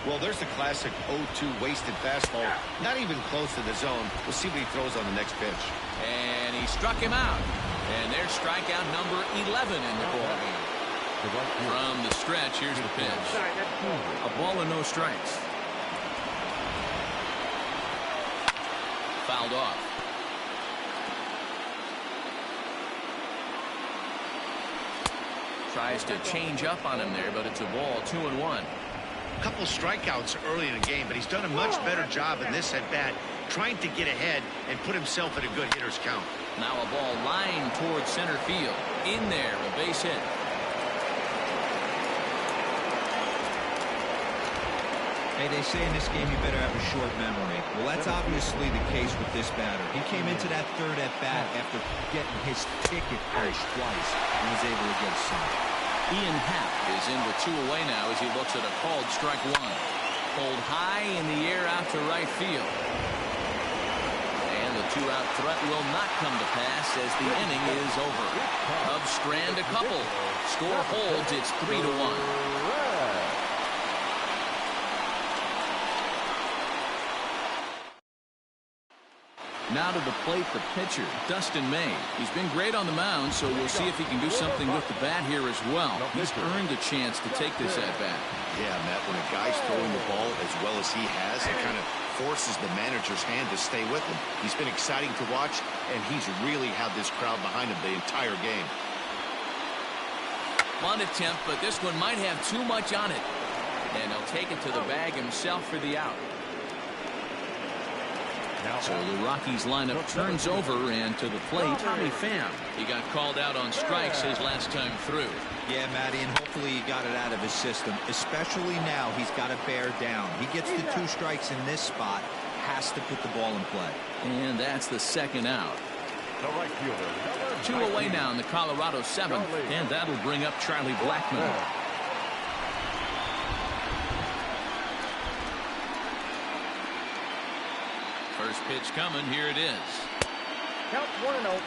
Well, there's the classic 0-2 wasted fastball. Not even close to the zone. We'll see what he throws on the next pitch. And he struck him out. And there's strikeout number 11 in the ballgame. From the stretch, here's the pitch. A ball and no strikes. Fouled off. Tries to change up on him there, but it's a ball. 2-1. A couple strikeouts early in the game, but he's done a much better job in this at-bat, trying to get ahead and put himself at a good hitter's count. Now a ball lined towards center field. In there, a base hit. Hey, they say in this game you better have a short memory. Well, that's obviously the case with this batter. He came into that third at-bat after getting his ticket punched twice and was able to get a sign. Ian Happ is in with 2 away now as he looks at a called strike 1. Pulled high in the air out to right field. And the 2-out threat will not come to pass as the inning is over. Cubs strand a couple. Score holds. It's 3-1. Now to the plate, the pitcher, Dustin May. He's been great on the mound, so we'll see if he can do something with the bat here as well. He's earned a chance to take this at bat. Yeah, Matt, when a guy's throwing the ball as well as he has, it kind of forces the manager's hand to stay with him. He's been exciting to watch, and he's really had this crowd behind him the entire game. Bunt attempt, but this one might have too much on it. And he'll take it to the bag himself for the out. So the Rockies lineup turns over, and to the plate, Tommy Pham. He got called out on strikes his last time through. Yeah, Matty, and hopefully he got it out of his system. Especially now, he's got to bear down. He gets the 2 strikes in this spot, has to put the ball in play. And that's the second out. The right fielder. 2 away now in the Colorado 7th, and that'll bring up Charlie Blackmon. First pitch coming. Here it is. Count 1-0.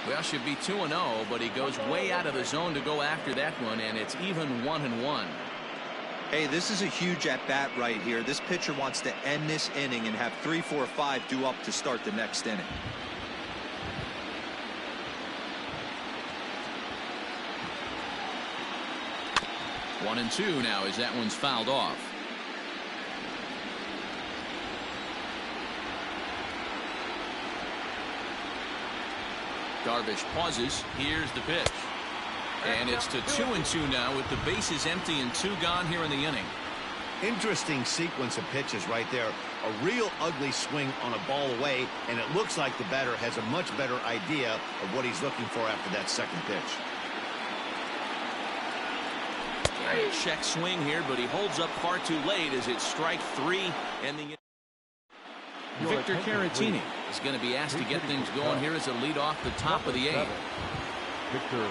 Well, should be 2-0, but he goes way out of the zone to go after that one, and it's even 1-1. Hey, this is a huge at-bat right here. This pitcher wants to end this inning and have 3, 4, 5 due up to start the next inning. One and 2 now as that one's fouled off. Darvish pauses. Here's the pitch. And it's to 2-2 now with the bases empty and 2 gone here in the inning. Interesting sequence of pitches right there. A real ugly swing on a ball away, and it looks like the batter has a much better idea of what he's looking for after that second pitch. A check swing here, but he holds up far too late as it's strike 3 and the Victor Caratini is going to be asked to get things going here as a lead off the top of the 8th. Victor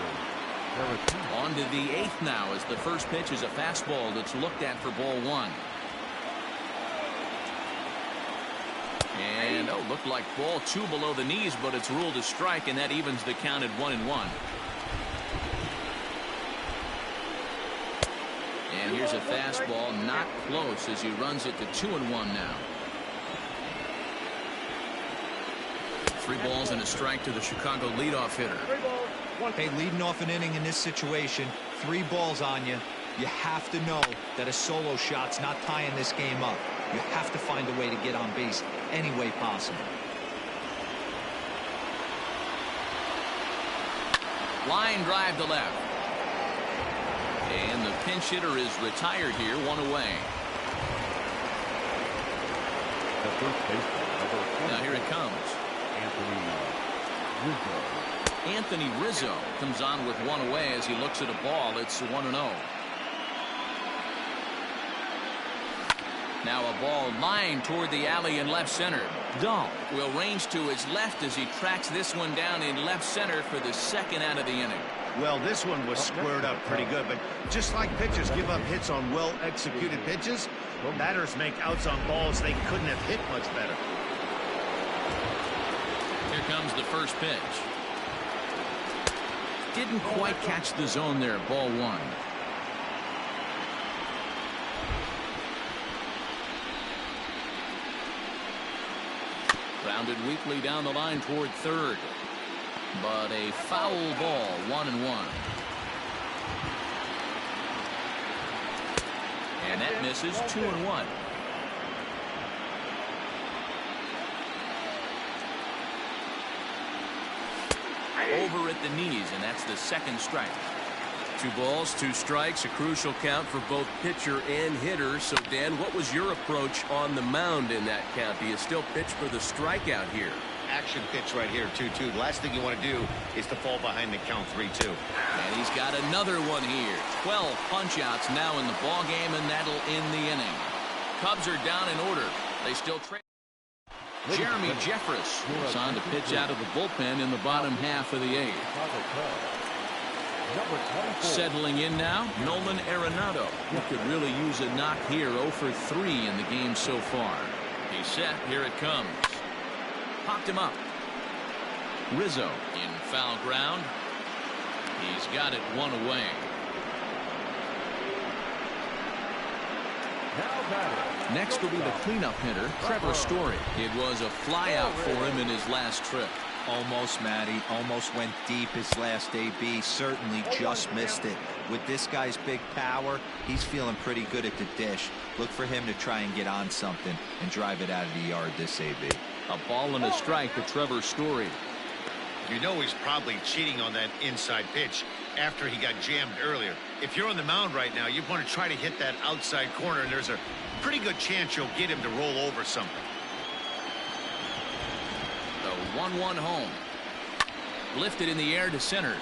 Caratini. On to the 8th now as the first pitch is a fastball that's looked at for ball 1. And looked like ball 2 below the knees, but it's ruled a strike, and that evens the count at 1-1. And here's a fastball, not close, as he runs it to 2-1 now. 3 balls and a strike to the Chicago leadoff hitter. Hey, leading off an inning in this situation, 3 balls on you. You have to know that a solo shot's not tying this game up. You have to find a way to get on base any way possible. Line drive to left. And the pinch hitter is retired here, 1 away. The first baseman, number 20. Now here it comes. Anthony Rizzo comes on with 1 away as he looks at a ball. It's 1-0. Now a ball lined toward the alley in left center. Dahl will range to his left as he tracks this one down in left center for the second out of the inning. Well, this one was squared up pretty good, but just like pitchers give up hits on well-executed pitches, batters make outs on balls they couldn't have hit much better. Here comes the first pitch. Didn't quite catch the zone there, ball 1. Grounded weakly down the line toward third. But a foul ball, 1-1. And that misses, 2-1. Over at the knees, and that's the second strike. 2 balls, 2 strikes, a crucial count for both pitcher and hitter. So, Dan, what was your approach on the mound in that count? Do you still pitch for the strikeout here? Action pitch right here, 2-2. The last thing you want to do is to fall behind the count 3-2. And he's got another one here. 12 punch-outs now in the ball game, and that'll end the inning. Cubs are down in order. They still trail. Jeremy Jeffress is on to pitch out of the bullpen in the bottom half of the 8th. Settling in now, Nolan Arenado. He could really use a knock here, 0 for 3 in the game so far. He's set. Here it comes. Popped him up. Rizzo in foul ground. He's got it 1 away. Now batting. Next will be the cleanup hitter, Trevor Story. It was a flyout for him in his last trip. Almost, Matty. Almost went deep his last AB. Certainly just missed it. With this guy's big power, he's feeling pretty good at the dish. Look for him to try and get on something and drive it out of the yard this AB. A ball and a strike to Trevor Story. You know he's probably cheating on that inside pitch after he got jammed earlier. If you're on the mound right now, you want to try to hit that outside corner, and there's a pretty good chance you'll get him to roll over something. The 1-1 home. Lifted in the air to center.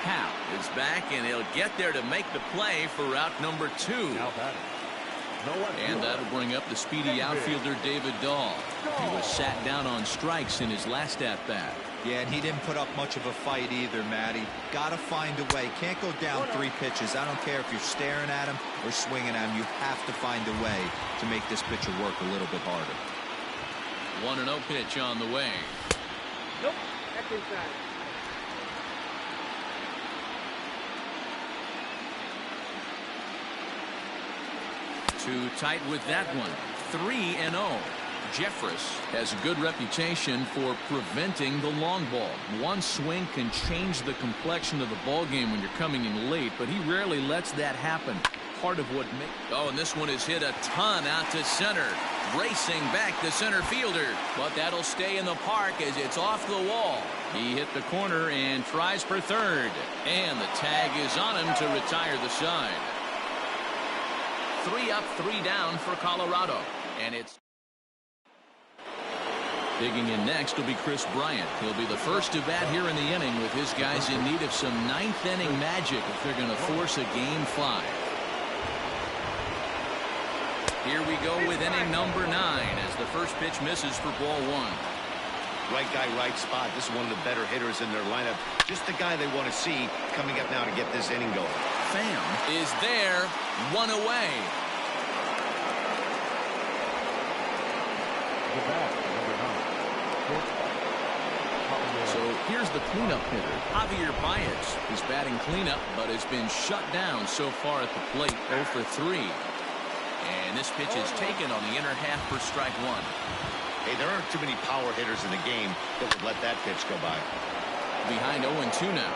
Hal is back, and he'll get there to make the play for route number 2. Now batting. No left And fielder. that'll bring up the speedy outfielder David Dahl. He was sat down on strikes in his last at-bat. Yeah, and he didn't put up much of a fight either, Matty. Gotta find a way. Can't go down 3 pitches. I don't care if you're staring at him or swinging at him. You have to find a way to make this pitcher work a little bit harder. 1-0 pitch on the way. Nope. That's inside. Too tight with that one. 3-0. Jeffress has a good reputation for preventing the long ball. One swing can change the complexion of the ball game when you're coming in late, but he rarely lets that happen. Part of what makes... Oh, and this one is hit a ton out to center. Racing back the center fielder, but that'll stay in the park as it's off the wall. He hit the corner and tries for third, and the tag is on him to retire the side. 3 up, 3 down for Colorado, and it's... Digging in next will be Chris Bryant. He'll be the first to bat here in the inning with his guys in need of some 9th inning magic if they're going to force a game 5. Here we go with inning number 9 as the first pitch misses for ball 1. Right guy, right spot. This is one of the better hitters in their lineup. Just the guy they want to see coming up now to get this inning going. Pham is there, 1 away. The bat, number 9. So here's the cleanup hitter, Javier Baez. He's batting cleanup, but has been shut down so far at the plate, 0 for 3. And this pitch is taken on the inner half for strike 1. Hey, there aren't too many power hitters in the game that would let that pitch go by. Behind 0-2 now.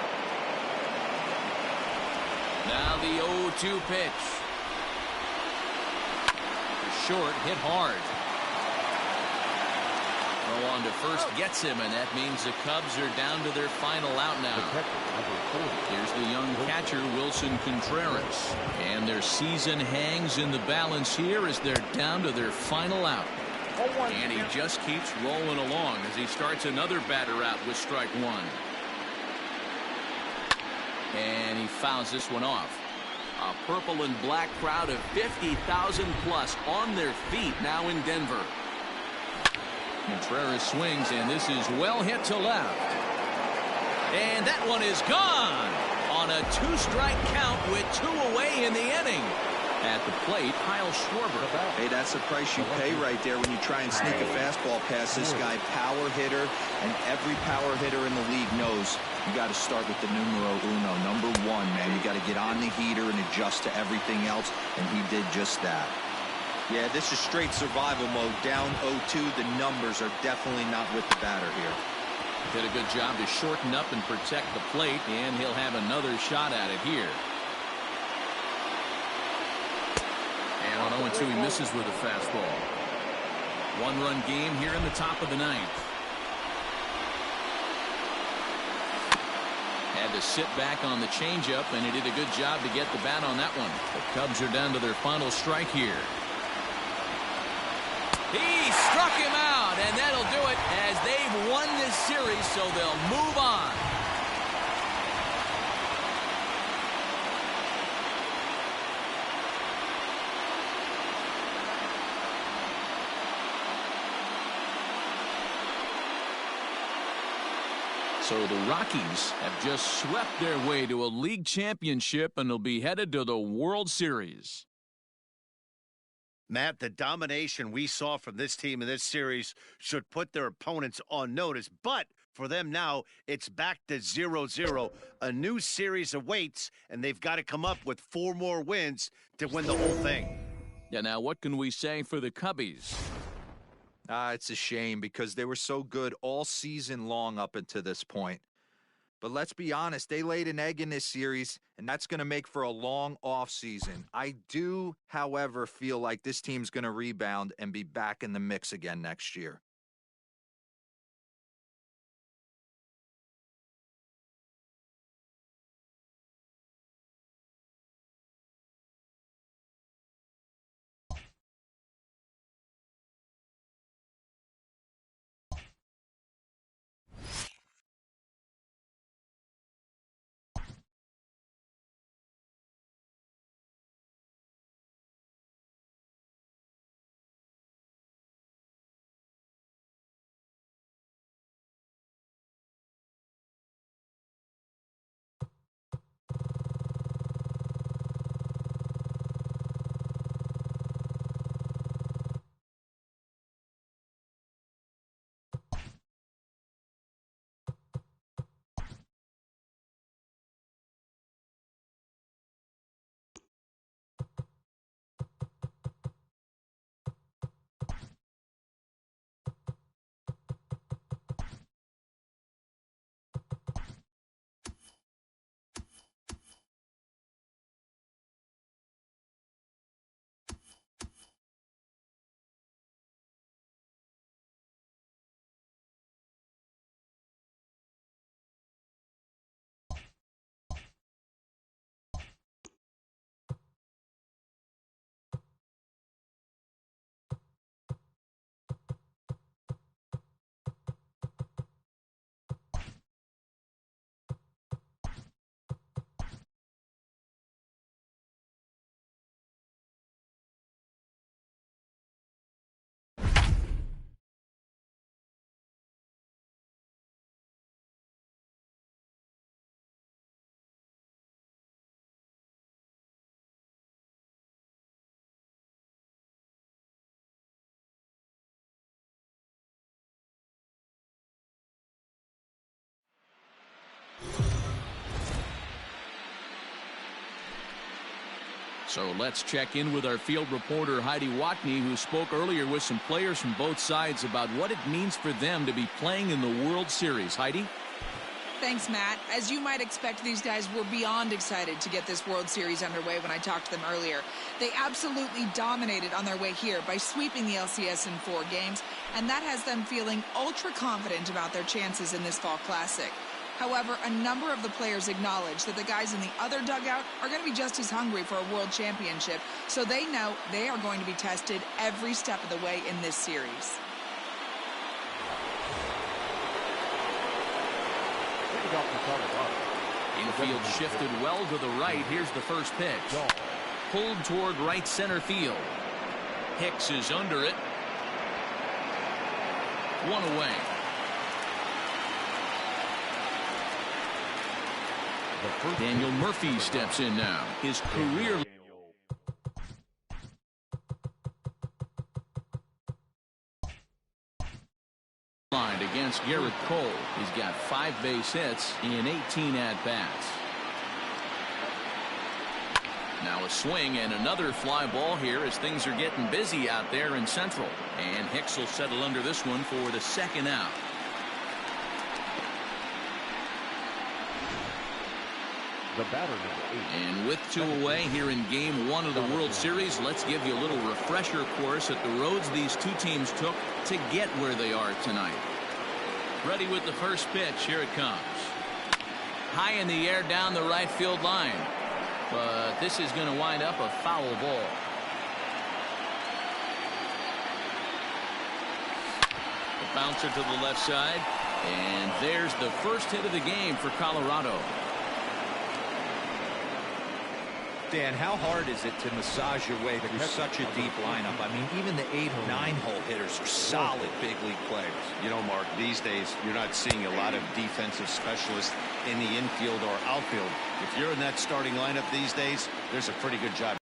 Now the 0-2 pitch. Short, hit hard. Throw on to first gets him, and that means the Cubs are down to their final out now. Here's the young catcher, Wilson Contreras. And their season hangs in the balance here as they're down to their final out. And he just keeps rolling along as he starts another batter out with strike 1. And he fouls this one off. A purple and black crowd of 50,000 plus on their feet now in Denver. Contreras swings, and this is well hit to left. And that one is gone on a 2-strike count with 2 away in the inning. At the plate, Kyle Schwarber. Hey, that's the price you pay right there when you try and sneak a fastball past this guy. Power hitter, and every power hitter in the league knows you got to start with the numero uno, number 1, man. You got to get on the heater and adjust to everything else, and he did just that. Yeah, this is straight survival mode. Down 0-2, the numbers are definitely not with the batter here. Did a good job to shorten up and protect the plate, and he'll have another shot at it here. And on 0-2, he misses with a fastball. 1-run game here in the top of the 9th. Had to sit back on the changeup, and he did a good job to get the bat on that one. The Cubs are down to their final strike here. He struck him out, and that'll do it as they've won this series, so they'll move on. So the Rockies have just swept their way to a league championship and will be headed to the World Series. Matt, the domination we saw from this team in this series should put their opponents on notice. But For them now, it's back to 0-0. A new series awaits, and they've got to come up with 4 more wins to win the whole thing. Yeah, now what can we say for the Cubbies? It's a shame because they were so good all season long up until this point. But let's be honest, they laid an egg in this series, and that's going to make for a long offseason. I do, however, feel like this team's going to rebound and be back in the mix again next year. So let's check in with our field reporter Heidi Watney, who spoke earlier with some players from both sides about what it means for them to be playing in the World Series. Heidi? Thanks, Matt. As you might expect, these guys were beyond excited to get this World Series underway when I talked to them earlier. They absolutely dominated on their way here by sweeping the LCS in 4 games, and that has them feeling ultra confident about their chances in this Fall Classic. However, a number of the players acknowledge that the guys in the other dugout are going to be just as hungry for a world championship, so they know they are going to be tested every step of the way in this series. Infield shifted well to the right. Here's the first pitch. Pulled toward right center field. Hicks is under it. 1 away. Daniel Murphy steps in now. His career line against Garrett Cole. He's got 5 base hits in 18 at-bats. Now a swing and another fly ball here as things are getting busy out there in Central. And Hicks will settle under this one for the 2nd out. The batter, number 8. And with 2 away here in Game 1 of the World Series, let's give you a little refresher course at the roads these 2 teams took to get where they are tonight. Ready with the first pitch. Here it comes. High in the air down the right field line. But this is going to wind up a foul ball. The bouncer to the left side. And there's the first hit of the game for Colorado. Dan, how hard is it to massage your way through such a deep lineup? I mean, even the 8 or 9 hole hitters are solid big league players. You know, Mark, these days you're not seeing a lot of defensive specialists in the infield or outfield. If you're in that starting lineup these days, there's a pretty good job.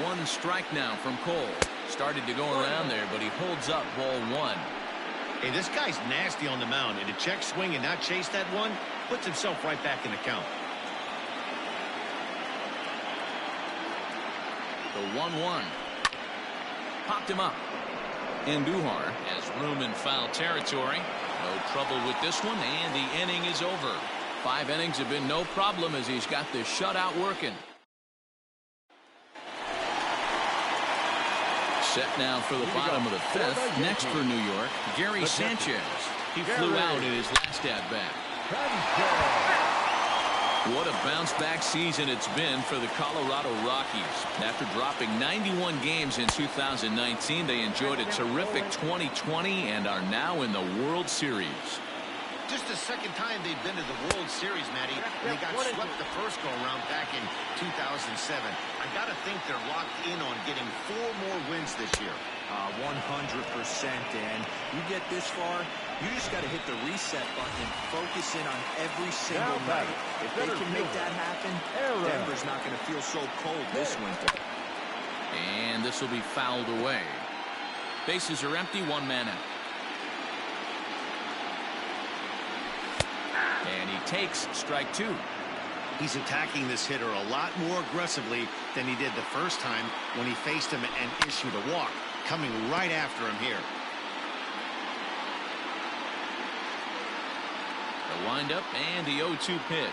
1 strike now from Cole. Started to go around there, but he holds up ball 1. Hey, this guy's nasty on the mound, and to check swing and not chase that one puts himself right back in the count. The 1-1. Popped him up. Andujar has room in foul territory. No trouble with this one, and the inning is over. 5 innings have been no problem as he's got this shutout working. Set now for the bottom of the 5th. Next for New York, Gary Sanchez. He flew out in his last at-bat. What a bounce-back season it's been for the Colorado Rockies. After dropping 91 games in 2019, they enjoyed a terrific 2020 and are now in the World Series. Just the second time they've been to the World Series, Matty. They got swept the first go-around back in 2007. I got to think they're locked in on getting 4 more wins this year. 100%, Dan. You get this far, you just got to hit the reset button and focus in on every single night. If they can make that happen, Denver's not going to feel so cold this winter. And this will be fouled away. Bases are empty, 1 man out. And he takes strike 2. He's attacking this hitter a lot more aggressively than he did the first time when he faced him and issued a walk. Coming right after him here. The windup and the 0-2 pitch.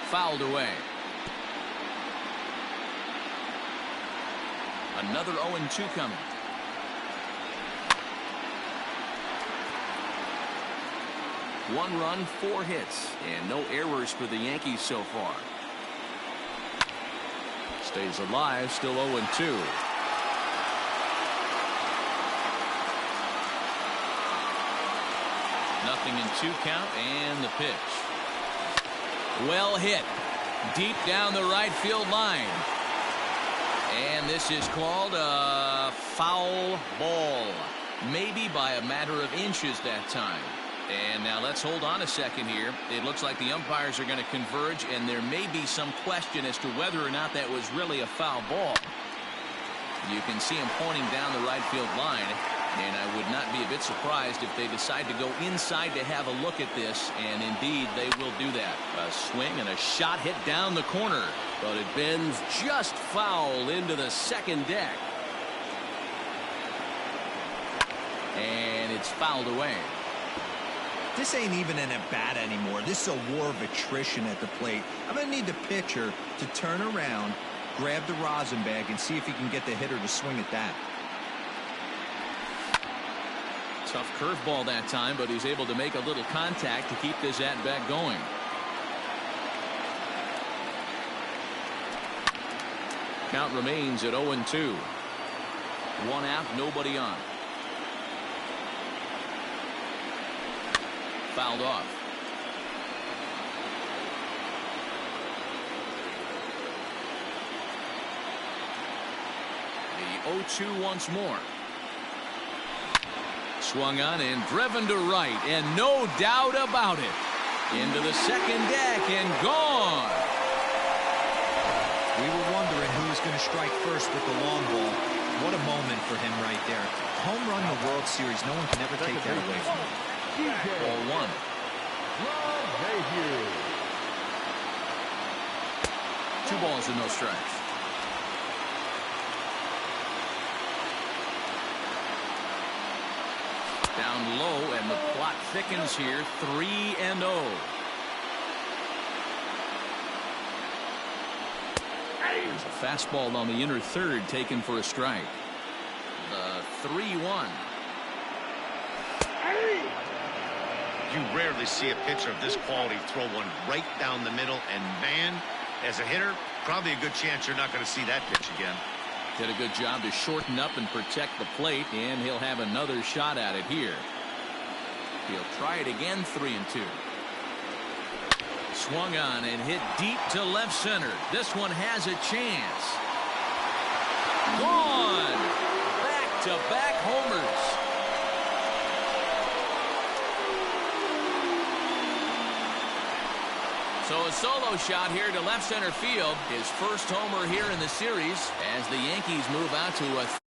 Fouled away. Another 0-2 coming. One run, 4 hits, and no errors for the Yankees so far. Stays alive, still 0-2. Nothing in 2 count, and the pitch. Well hit. Deep down the right field line. And this is called a foul ball. Maybe by a matter of inches that time. And now let's hold on a second here. It looks like the umpires are going to converge, and there may be some question as to whether or not that was really a foul ball. You can see him pointing down the right field line, and I would not be a bit surprised if they decide to go inside to have a look at this, and indeed they will do that. A swing and a shot hit down the corner, but it bends just foul into the second deck. And it's fouled away. This ain't even an at-bat anymore. This is a war of attrition at the plate. I'm going to need the pitcher to turn around, grab the rosin bag, and see if he can get the hitter to swing at that. Tough curveball that time, but he's able to make a little contact to keep this at-bat going. Count remains at 0-2. 1 out, nobody on. Fouled off. The 0-2 once more. Swung on and driven to right, and no doubt about it. Into the second deck and gone. We were wondering who was going to strike first with the long ball. What a moment for him right there. Home run in the World Series. No one can ever take that away from him. Ball 1. Two balls and no strikes. Down low, and the plot thickens here. 3-0. There's a fastball on the inner third taken for a strike. The 3-1. You rarely see a pitcher of this quality throw one right down the middle, and man, as a hitter, probably a good chance you're not going to see that pitch again. Did a good job to shorten up and protect the plate, and he'll have another shot at it here. He'll try it again. 3-2. Swung on and hit deep to left center. This one has a chance. Gone. Back-to-back homers. So a solo shot here to left center field. His first homer here in the series as the Yankees move out to a